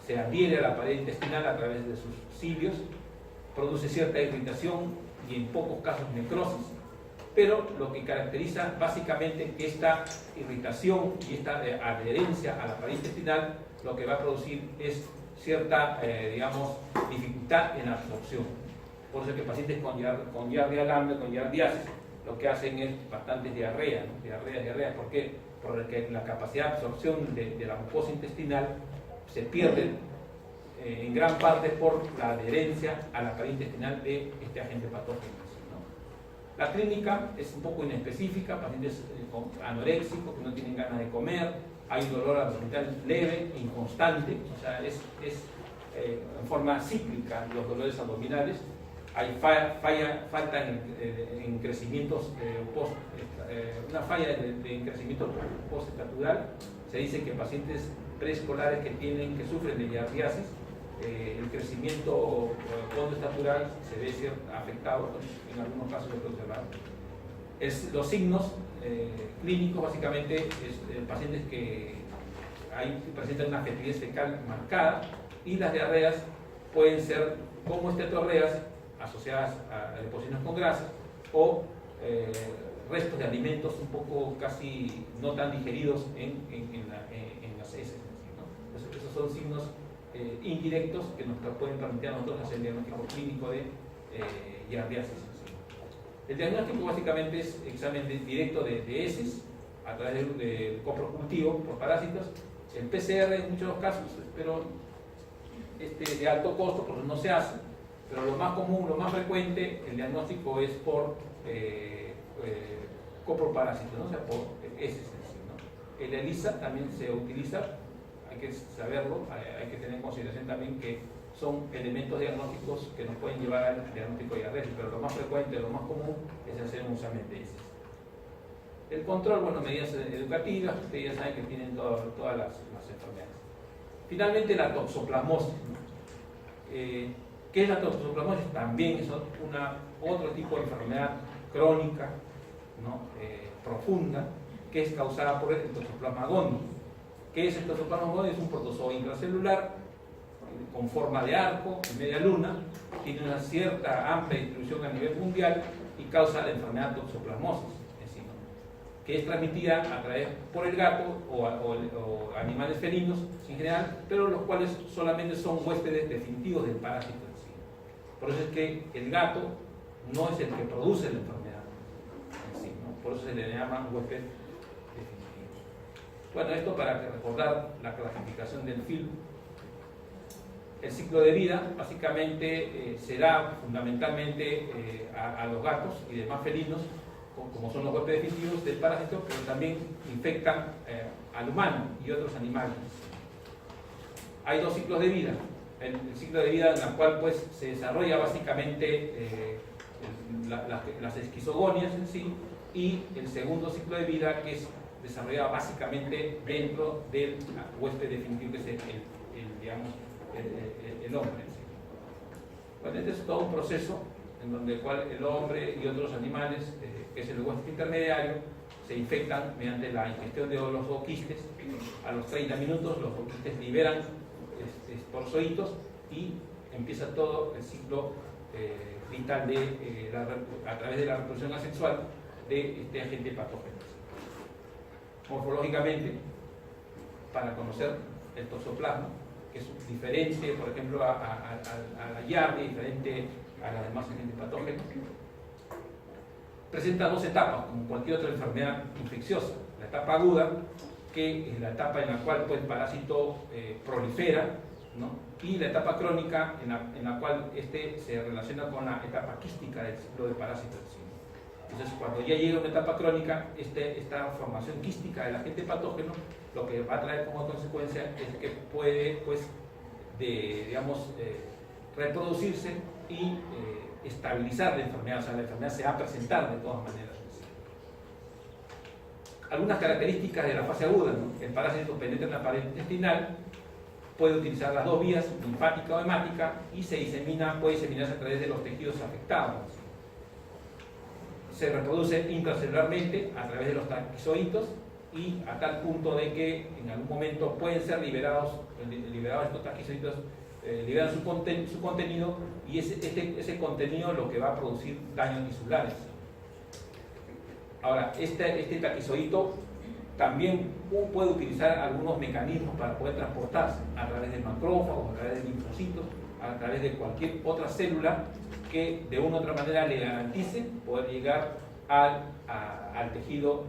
se adhiere a la pared intestinal a través de sus cilios, produce cierta irritación y en pocos casos necrosis, pero lo que caracteriza básicamente que esta irritación y esta adherencia a la pared intestinal lo que va a producir es cierta, digamos, dificultad en la absorción. Por eso es que pacientes con giardia lambda, con giardiasis, lo que hacen es bastante diarrea, ¿no? Diarrea. ¿Por qué? Porque la capacidad de absorción de la mucosa intestinal se pierde en gran parte por la adherencia a la pared intestinal de este agente patógeno, ¿no? La clínica es un poco inespecífica, pacientes anoréxicos que no tienen ganas de comer, hay un dolor abdominal leve e inconstante, o sea, es en forma cíclica los dolores abdominales. Hay falta en crecimientos una falla de crecimiento postestatural. Se dice que pacientes preescolares que sufren de giardiasis, el crecimiento postestatural se ve afectado, en algunos casos se puede observar. Los signos clínicos básicamente es pacientes que presentan una fertilidad fecal marcada, y las diarreas pueden ser como esteatorreas asociadas a deposiciones con grasa o restos de alimentos un poco casi no tan digeridos en las heces, ¿no? Entonces, esos son signos indirectos que nos pueden permitir a nosotros hacer el diagnóstico clínico de giardiasis. El diagnóstico básicamente es examen directo de heces a través del coprocultivo por parásitos, el PCR en muchos casos, pero de alto costo, por eso no se hace. Pero lo más común, lo más frecuente, el diagnóstico es por coproparásitos, ¿no? O sea, por heces en sí, ¿no? El ELISA también se utiliza, hay que saberlo, hay que tener en consideración también que son elementos diagnósticos que nos pueden llevar al diagnóstico de diarrea, pero lo más frecuente, lo más común es hacer un examen de heces. El control, bueno, medidas educativas, ustedes ya saben que tienen todas las enfermedades. Finalmente, la toxoplasmosis, ¿no? ¿Qué es la toxoplasmosis? También es otro tipo de enfermedad crónica, ¿no? Profunda, que es causada por el Toxoplasma gondii. ¿Qué es el Toxoplasma gondii? Es un protozoo intracelular con forma de arco, en media luna, tiene una cierta amplia distribución a nivel mundial y causa la enfermedad toxoplasmosis, que es transmitida a través por el gato o animales felinos en general, pero los cuales solamente son huéspedes definitivos del parásito en sí. Por eso es que el gato no es el que produce la enfermedad en sí, ¿no? Por eso se le llama huésped definitivo. Bueno, esto para recordar la clasificación del filo. El ciclo de vida básicamente se da fundamentalmente a los gatos y demás felinos, como son los huéspedes definitivos del parásito, pero también infectan al humano y otros animales. Hay dos ciclos de vida. El ciclo de vida en el cual pues, se desarrolla básicamente las esquizogonias en sí, y el segundo ciclo de vida que es desarrollado básicamente dentro del huésped definitivo, que es el hombre en sí. Bueno, este es todo un proceso en donde el hombre y otros animales, que es el huésped intermediario, se infectan mediante la ingestión de los zooquistes. A los 30 minutos los zooquistes liberan esporozoitos y empieza todo el ciclo vital a través de la reproducción asexual de este agente patógeno. Morfológicamente, para conocer el toxoplasma, que es diferente, por ejemplo, a la Yardia, diferente a las demás agentes patógenos, presenta dos etapas, como cualquier otra enfermedad infecciosa. La etapa aguda, que es la etapa en la cual pues, el parásito prolifera, ¿no? Y la etapa crónica, en la cual se relaciona con la etapa quística del ciclo de parásito en sí. Entonces, cuando ya llega una etapa crónica, esta formación quística del agente patógeno, lo que va a traer como consecuencia es que puede, pues, reproducirse y estabilizar la enfermedad. O sea, la enfermedad se va a presentar de todas maneras. Algunas características de la fase aguda, ¿no? El parásito penetra en la pared intestinal, puede utilizar las dos vías, linfática o hemática, y puede diseminarse a través de los tejidos afectados. Se reproduce intracelularmente a través de los taquizoitos, y a tal punto de que en algún momento pueden ser liberados estos taquizoitos, liberan su contenido, y ese contenido lo que va a producir daños tisulares. Ahora, este taquizoito también puede utilizar algunos mecanismos para poder transportarse a través de macrófagos, a través de linfocitos, a través de cualquier otra célula que de una u otra manera le garantice poder llegar al tejido,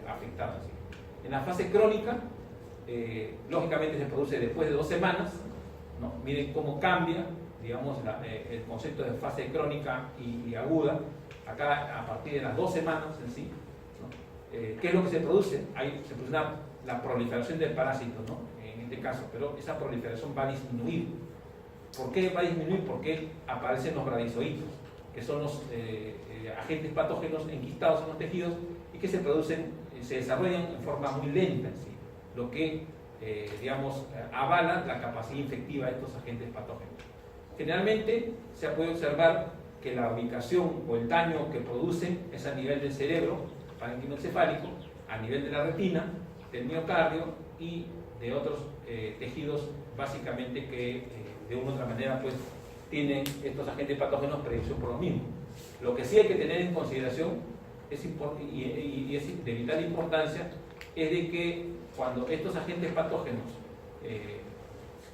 afectado. En la fase crónica, lógicamente se produce después de 2 semanas, ¿no? Miren cómo cambia, el concepto de fase crónica y aguda, acá a partir de las 2 semanas en sí, ¿no? ¿Qué es lo que se produce? Se produce la proliferación del parásito, ¿no? En este caso, pero esa proliferación va a disminuir. ¿Por qué va a disminuir? Porque aparecen los bradizoitos, que son los agentes patógenos enquistados en los tejidos y que se desarrollan en forma muy lenta en sí, lo que avala la capacidad infectiva de estos agentes patógenos. Generalmente se puede observar que la ubicación o el daño que producen es a nivel del cerebro parenquimoencefálico, a nivel de la retina, del miocardio y de otros tejidos básicamente que de una u otra manera pues tienen estos agentes patógenos predicción por lo mismo. Lo que sí hay que tener en consideración y es de vital importancia es de que cuando estos agentes patógenos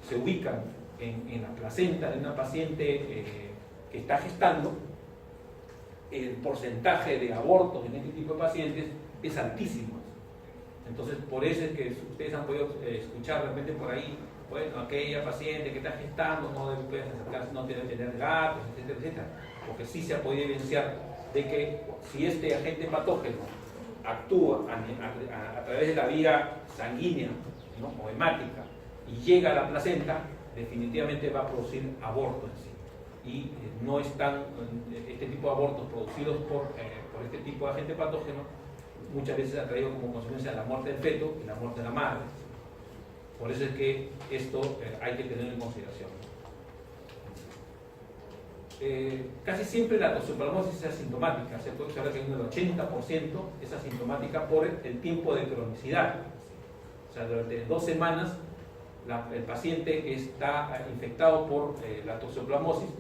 se ubican en la placenta de una paciente que está gestando, el porcentaje de abortos en este tipo de pacientes es altísimo. Entonces, por eso es que ustedes han podido escuchar de repente por ahí, bueno, aquella paciente que está gestando no debe acercarse, no debe tener gatos, etcétera, etcétera. Porque sí se ha podido evidenciar de que si este agente patógeno actúa a través de la vía sanguínea, ¿no? O hemática y llega a la placenta, definitivamente va a producir abortos en sí. Y no están este tipo de abortos producidos por este tipo de agente patógeno, muchas veces ha traído como consecuencia la muerte del feto y la muerte de la madre. Por eso es que esto hay que tener en consideración. Casi siempre la toxoplasmosis es asintomática, se puede observar que en el 80% es asintomática por el tiempo de cronicidad. O sea, durante 2 semanas el paciente está infectado por la toxoplasmosis,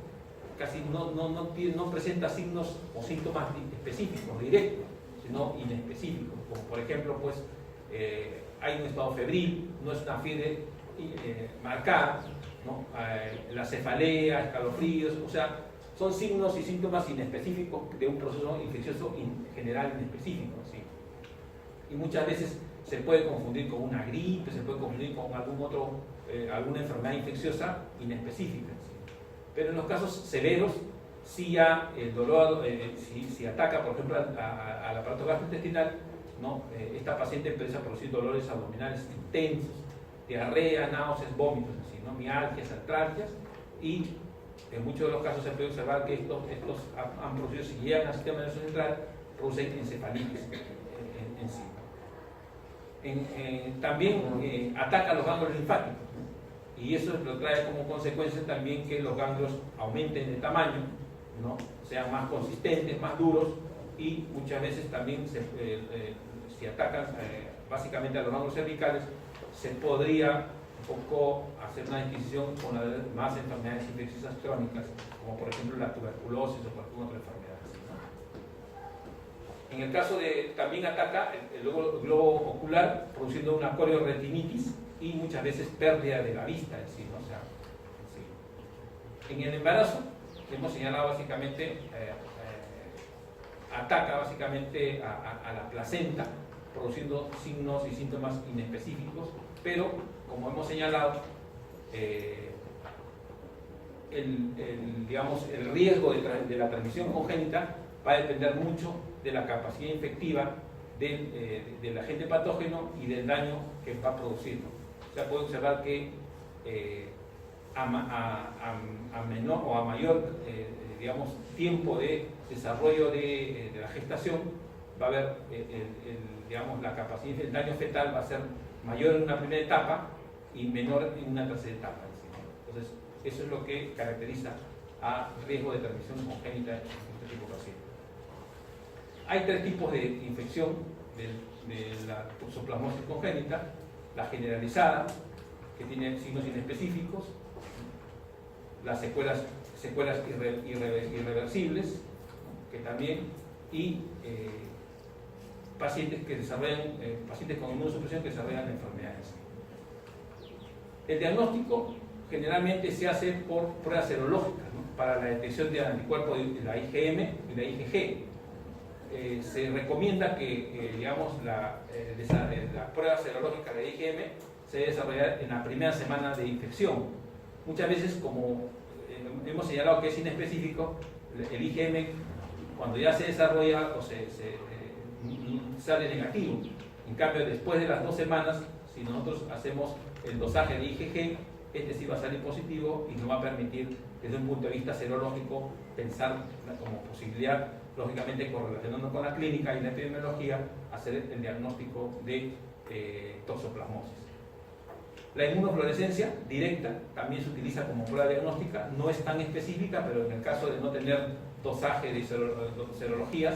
casi no presenta signos o síntomas específicos, directos, sino inespecíficos, como por ejemplo, pues, hay un estado febril, no es una fiebre marcada, ¿no? La cefalea, escalofríos, o sea, son signos y síntomas inespecíficos de un proceso infeccioso general inespecífico, ¿sí? Y muchas veces se puede confundir con una gripe, se puede confundir con alguna enfermedad infecciosa inespecífica, ¿sí? Pero en los casos severos, si ya el dolor, si ataca, por ejemplo, al aparato gastrointestinal, ¿no? Esta paciente empieza a producir dolores abdominales intensos, diarrea, náuseas, vómitos, ¿sí? ¿no? Mialgias, artralgias, y en muchos de los casos se puede observar que estos han producido, si llegan al sistema nervioso central, producen encefalitis en sí. También ataca los ganglios linfáticos, ¿no? Y eso lo trae como consecuencia también que los ganglios aumenten de tamaño, ¿no? Sean más consistentes, más duros, y muchas veces también si atacan básicamente a los ganglios cervicales, se podría un poco hacer una distinción con más enfermedades infecciosas crónicas, como por ejemplo la tuberculosis o cualquier otra enfermedad, ¿no? En el caso de, también ataca el globo ocular, produciendo una corioretinitis y muchas veces pérdida de la vista en sí, ¿no? O sea, sí. En el embarazo, hemos señalado básicamente, ataca básicamente a la placenta, produciendo signos y síntomas inespecíficos, pero como hemos señalado, el riesgo de la transmisión congénita va a depender mucho de la capacidad infectiva del agente patógeno y del daño que va a producir. O sea, puede observar que a menor o a mayor tiempo de desarrollo de la gestación, va a haber la capacidad, el daño fetal va a ser mayor en una primera etapa y menor en una tercera etapa. Entonces, eso es lo que caracteriza a riesgo de transmisión congénita en este tipo de pacientes. Hay 3 tipos de infección de la toxoplasmosis congénita: la generalizada, que tiene signos inespecíficos, las secuelas irreversibles, que también, y pacientes con inmunosupresión que desarrollan enfermedades. El diagnóstico generalmente se hace por pruebas serológicas, ¿no? Para la detección de anticuerpos de la IgM y la IgG. Se recomienda que la prueba serológica de IgM se debe desarrollar en la primera semana de infección. Muchas veces, como hemos señalado que es inespecífico, el IgM, cuando ya se desarrolla o sale negativo. En cambio, después de las 2 semanas, si nosotros hacemos el dosaje de IgG, este sí va a salir positivo y nos va a permitir, desde un punto de vista serológico, pensar como posibilidad, lógicamente correlacionando con la clínica y la epidemiología, hacer el diagnóstico de toxoplasmosis. La inmunofluorescencia directa también se utiliza como prueba diagnóstica, no es tan específica, pero en el caso de no tener dosaje de serologías,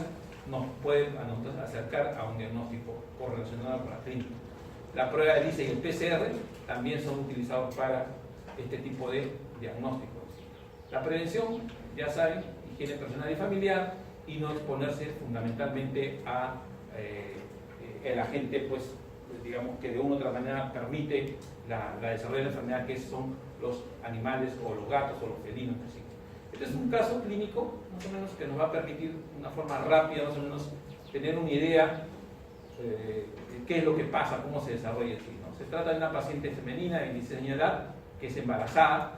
nos puede a nosotros acercar a un diagnóstico correlacionado con la clínica. La prueba de ELISA y el PCR también son utilizados para este tipo de diagnósticos. La prevención, ya saben, higiene personal y familiar, y no exponerse fundamentalmente a el agente, pues, digamos, que de una u otra manera permite la desarrollo de la enfermedad, que son los animales o los gatos o los felinos. Así. Este es un caso clínico, más o menos, que nos va a permitir de una forma rápida, más o menos, tener una idea de qué es lo que pasa, cómo se desarrolla así, ¿no? Se trata de una paciente femenina de 16 años de edad, que es embarazada,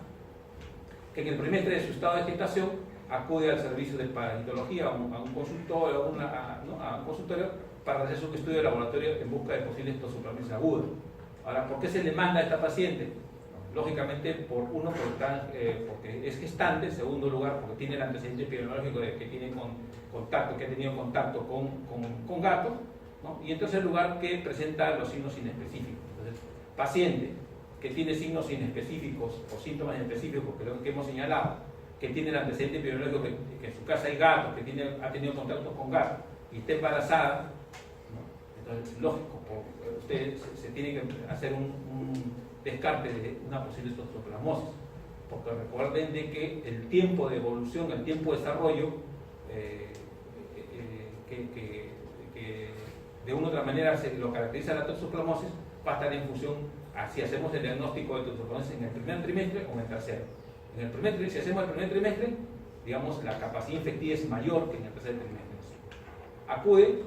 que en el primer trimestre de su estado de gestación acude al servicio de parasitología, a un consultorio, a un consultorio para hacer su estudio de laboratorio en busca de posibles toxoplasmosis aguda. Ahora, ¿por qué se le manda a esta paciente? Lógicamente, porque es gestante. En segundo lugar, porque tiene el antecedente epidemiológico de que tiene que ha tenido contacto con gatos, ¿no? Y en tercer lugar, que presenta los signos inespecíficos. Entonces, paciente que tiene signos inespecíficos o síntomas inespecíficos, que es lo que hemos señalado, que tiene el antecedente epidemiológico, que en su casa hay gatos, que ha tenido contacto con gatos y está embarazada, ¿no? Entonces, lógico, usted se tiene que hacer un descarte de una posible toxoplasmosis, porque recuerden de que el tiempo de evolución, el tiempo de desarrollo, que de una u otra manera lo caracteriza la toxoplasmosis, va a estar en función a si hacemos el diagnóstico de toxoplasmosis en el primer trimestre o en el tercero. En el primer trimestre, si hacemos el primer trimestre, digamos, la capacidad infectiva es mayor que en el tercer trimestre. Acude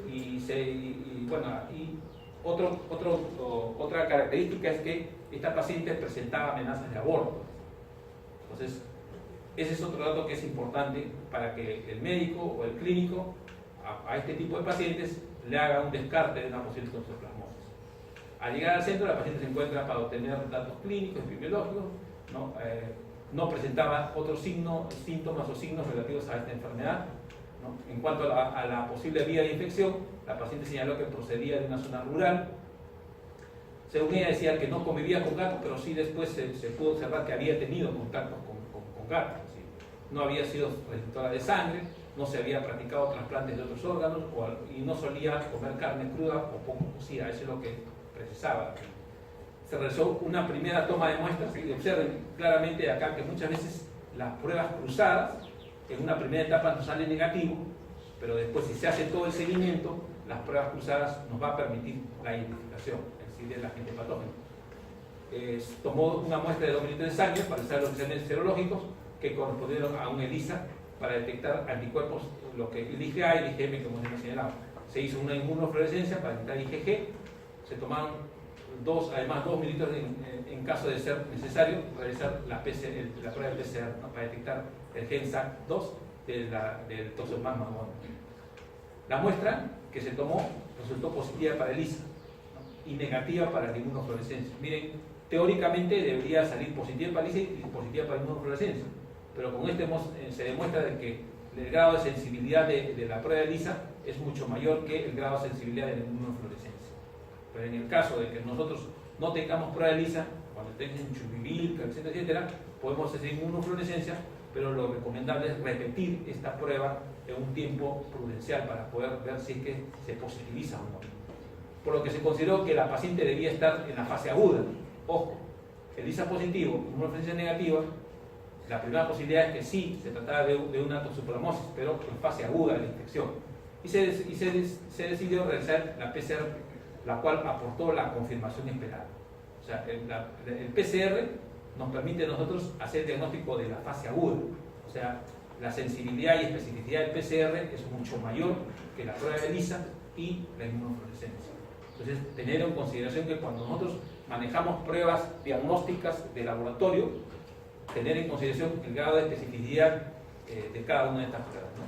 otra característica es que esta paciente presentaba amenazas de aborto. Entonces, ese es otro dato que es importante para que el médico o el clínico a este tipo de pacientes le haga un descarte de una posible toxoplasmosis. Al llegar al centro, la paciente se encuentra para obtener datos clínicos, epidemiológicos, ¿no? No presentaba otros síntomas o signos relativos a esta enfermedad, ¿no? En cuanto a la posible vía de infección, la paciente señaló que procedía de una zona rural. Según ella decía que no convivía con gatos, pero sí después se pudo observar que había tenido contacto con gatos. ¿Sí? No había sido receptora de sangre, no se había practicado trasplantes de otros órganos y no solía comer carne cruda o poco cocida. Eso es lo que precisaba. Se realizó una primera toma de muestras y observen claramente acá que muchas veces las pruebas cruzadas en una primera etapa nos sale negativo, pero después si se hace todo el seguimiento, las pruebas cruzadas nos va a permitir la identificación del agente patógeno. Tomó una muestra de 2 mililitros de sangre para realizar los exámenes serológicos que correspondieron a un ELISA para detectar anticuerpos, lo que el IgA y el IgM, como hemos señalado. Se hizo una inmunofluorescencia para detectar IgG, se tomaron además 2 mililitros en caso de ser necesario realizar la prueba del PCR, ¿no? Para detectar el gen SAC2 del toxoplasma gondii. La muestra que se tomó resultó positiva para ELISA, ¿no? Y negativa para la inmunofluorescencia. Miren, teóricamente debería salir positiva para ELISA y positiva para inmunofluorescencia, pero con este se demuestra de que el grado de sensibilidad de la prueba de ELISA es mucho mayor que el grado de sensibilidad de la inmunofluorescencia. Pero en el caso de que nosotros no tengamos prueba de ELISA, cuando tengan chubivilca, etcétera, etcétera, podemos hacer inmunofluorescencia, pero lo recomendable es repetir esta prueba en un tiempo prudencial para poder ver si es que se positiviza o no. Por lo que se consideró que la paciente debía estar en la fase aguda. Ojo, ELISA positivo, inmunofluorescencia negativa, la primera posibilidad es que sí se trataba de una toxoplasmosis, pero en fase aguda de la infección. Y se decidió realizar la PCR, la cual aportó la confirmación esperada. O sea, el PCR nos permite a nosotros hacer el diagnóstico de la fase aguda. O sea, la sensibilidad y especificidad del PCR es mucho mayor que la prueba de ELISA y la inmunofluorescencia. Entonces, tener en consideración que cuando nosotros manejamos pruebas diagnósticas de laboratorio, tener en consideración el grado de especificidad de cada una de estas pruebas, ¿no?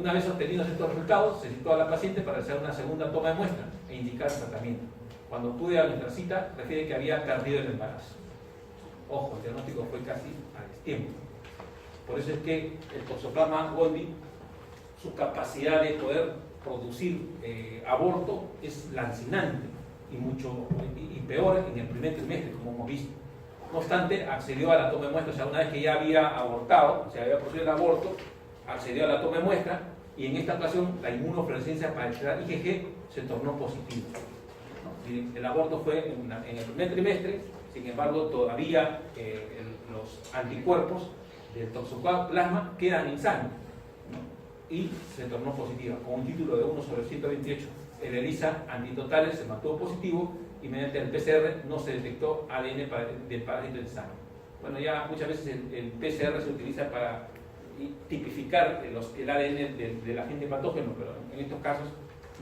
Una vez obtenidos estos resultados, se citó a la paciente para hacer una segunda toma de muestra e indicar el tratamiento. Cuando acude a nuestra cita, refiere que había perdido el embarazo. Ojo, el diagnóstico fue casi a destiempo. Por eso es que el toxoplasma gondii, su capacidad de poder producir aborto es lancinante y peor en el primer trimestre, como hemos visto. No obstante, accedió a la toma de muestra, o sea, una vez que ya había abortado, o sea, había producido el aborto, accedió a la toma de muestra y en esta ocasión la inmunofluorescencia para detectar IgG se tornó positiva, ¿no? El aborto fue en el primer trimestre, sin embargo todavía los anticuerpos del toxoplasma quedan en sangre, ¿no? Y se tornó positiva, con un título de 1/128. El ELISA antitotales se mantuvo positivo y mediante el PCR no se detectó ADN del parásito en sangre. Bueno, ya muchas veces el PCR se utiliza para tipificar el ADN del agente patógeno, pero en estos casos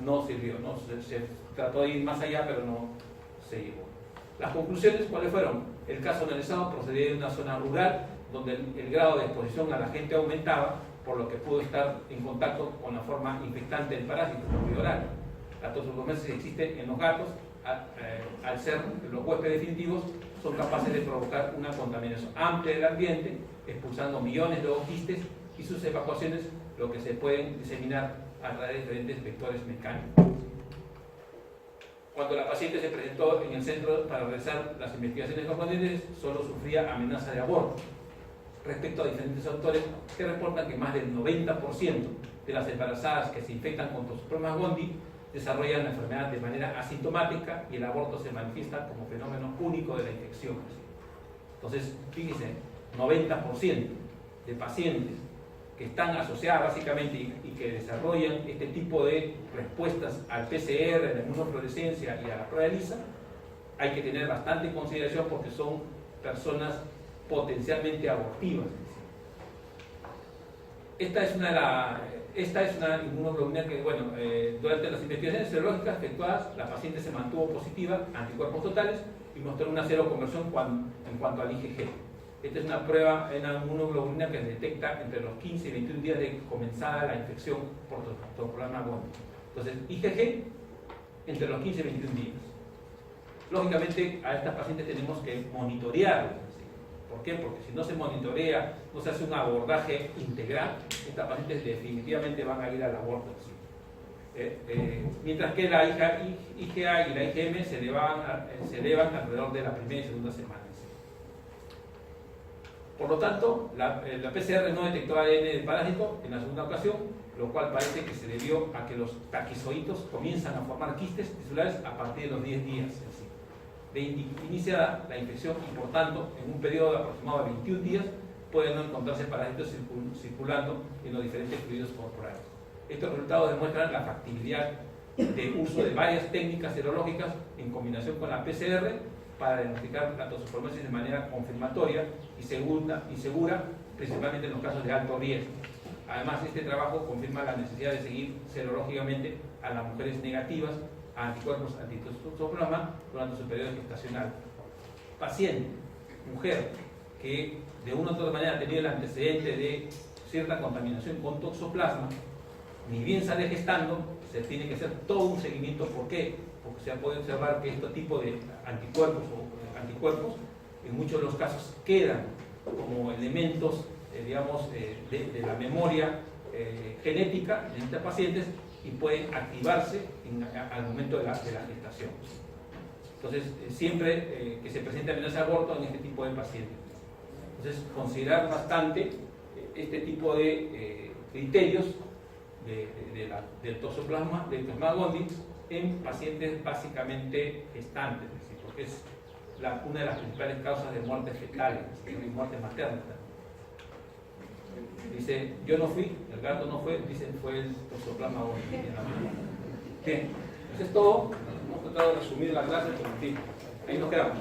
no sirvió, ¿no? Se trató de ir más allá, pero no se llegó. Las conclusiones, ¿cuáles fueron? El caso analizado procedía de una zona rural donde el grado de exposición al agente aumentaba, por lo que pudo estar en contacto con la forma infectante del parásito, por vía oral. La toxoplasmosis existe en los gatos, al ser los huéspedes definitivos, son capaces de provocar una contaminación amplia del ambiente, expulsando millones de ovoquistes y sus evacuaciones, lo que se pueden diseminar a través de diferentes vectores mecánicos. Cuando la paciente se presentó en el centro para realizar las investigaciones correspondientes, solo sufría amenaza de aborto. Respecto a diferentes autores que reportan que más del 90% de las embarazadas que se infectan con Toxoplasma gondii desarrollan la enfermedad de manera asintomática y el aborto se manifiesta como fenómeno único de la infección. Entonces, fíjense, 90% de pacientes que están asociadas básicamente y que desarrollan este tipo de respuestas al PCR, a la inmunofluorescencia y a la prueba de ELISA, hay que tener bastante consideración porque son personas potencialmente abortivas. Esta es una inmunoglobulina que, bueno, durante las investigaciones serológicas efectuadas, la paciente se mantuvo positiva a anticuerpos totales y mostró una cero conversión en cuanto al IgG. Esta es una prueba en una inmunoglobulina que se detecta entre los 15 y 21 días de comenzada la infección por Toxoplasma gondii. Entonces, IgG entre los 15 y 21 días. Lógicamente, a estas pacientes tenemos que monitorearlas. ¿Por qué? Porque si no se monitorea, no se hace un abordaje integral, estas pacientes definitivamente van a ir al aborto. Mientras que la IgA y la IgM se elevan alrededor de la primera y segunda semana. Por lo tanto, la PCR no detectó ADN del parásito en la segunda ocasión, lo cual parece que se debió a que los taquizoitos comienzan a formar quistes tisulares a partir de los 10 días. De iniciada la infección y por tanto, en un periodo de aproximado de 21 días, pueden no encontrarse parásitos circulando en los diferentes fluidos corporales. Estos resultados demuestran la factibilidad de uso de varias técnicas serológicas en combinación con la PCR para diagnosticar la toxoplasmosis de manera confirmatoria y segura, principalmente en los casos de alto riesgo. Además, este trabajo confirma la necesidad de seguir serológicamente a las mujeres negativas a anticuerpos antitoxoplasma durante su periodo gestacional. Paciente, mujer, que de una u otra manera ha tenido el antecedente de cierta contaminación con toxoplasma, ni bien sale gestando, se tiene que hacer todo un seguimiento. ¿Por qué? Porque se puede observar que este tipo de anticuerpos en muchos de los casos quedan como elementos, de la memoria genética de estas pacientes y pueden activarse al momento de la gestación. Entonces, siempre que se presenta amenaza de aborto en este tipo de pacientes. Entonces, considerar bastante este tipo de criterios del Toxoplasma gondii en pacientes básicamente gestantes, porque es una de las principales causas de muerte fetal y muerte materna. Dice, yo no fui, el gato no fue, dice, fue el Toxoplasma gondii. Bien, eso es todo. Hemos tratado de resumir la clase, pero en fin, ahí nos quedamos.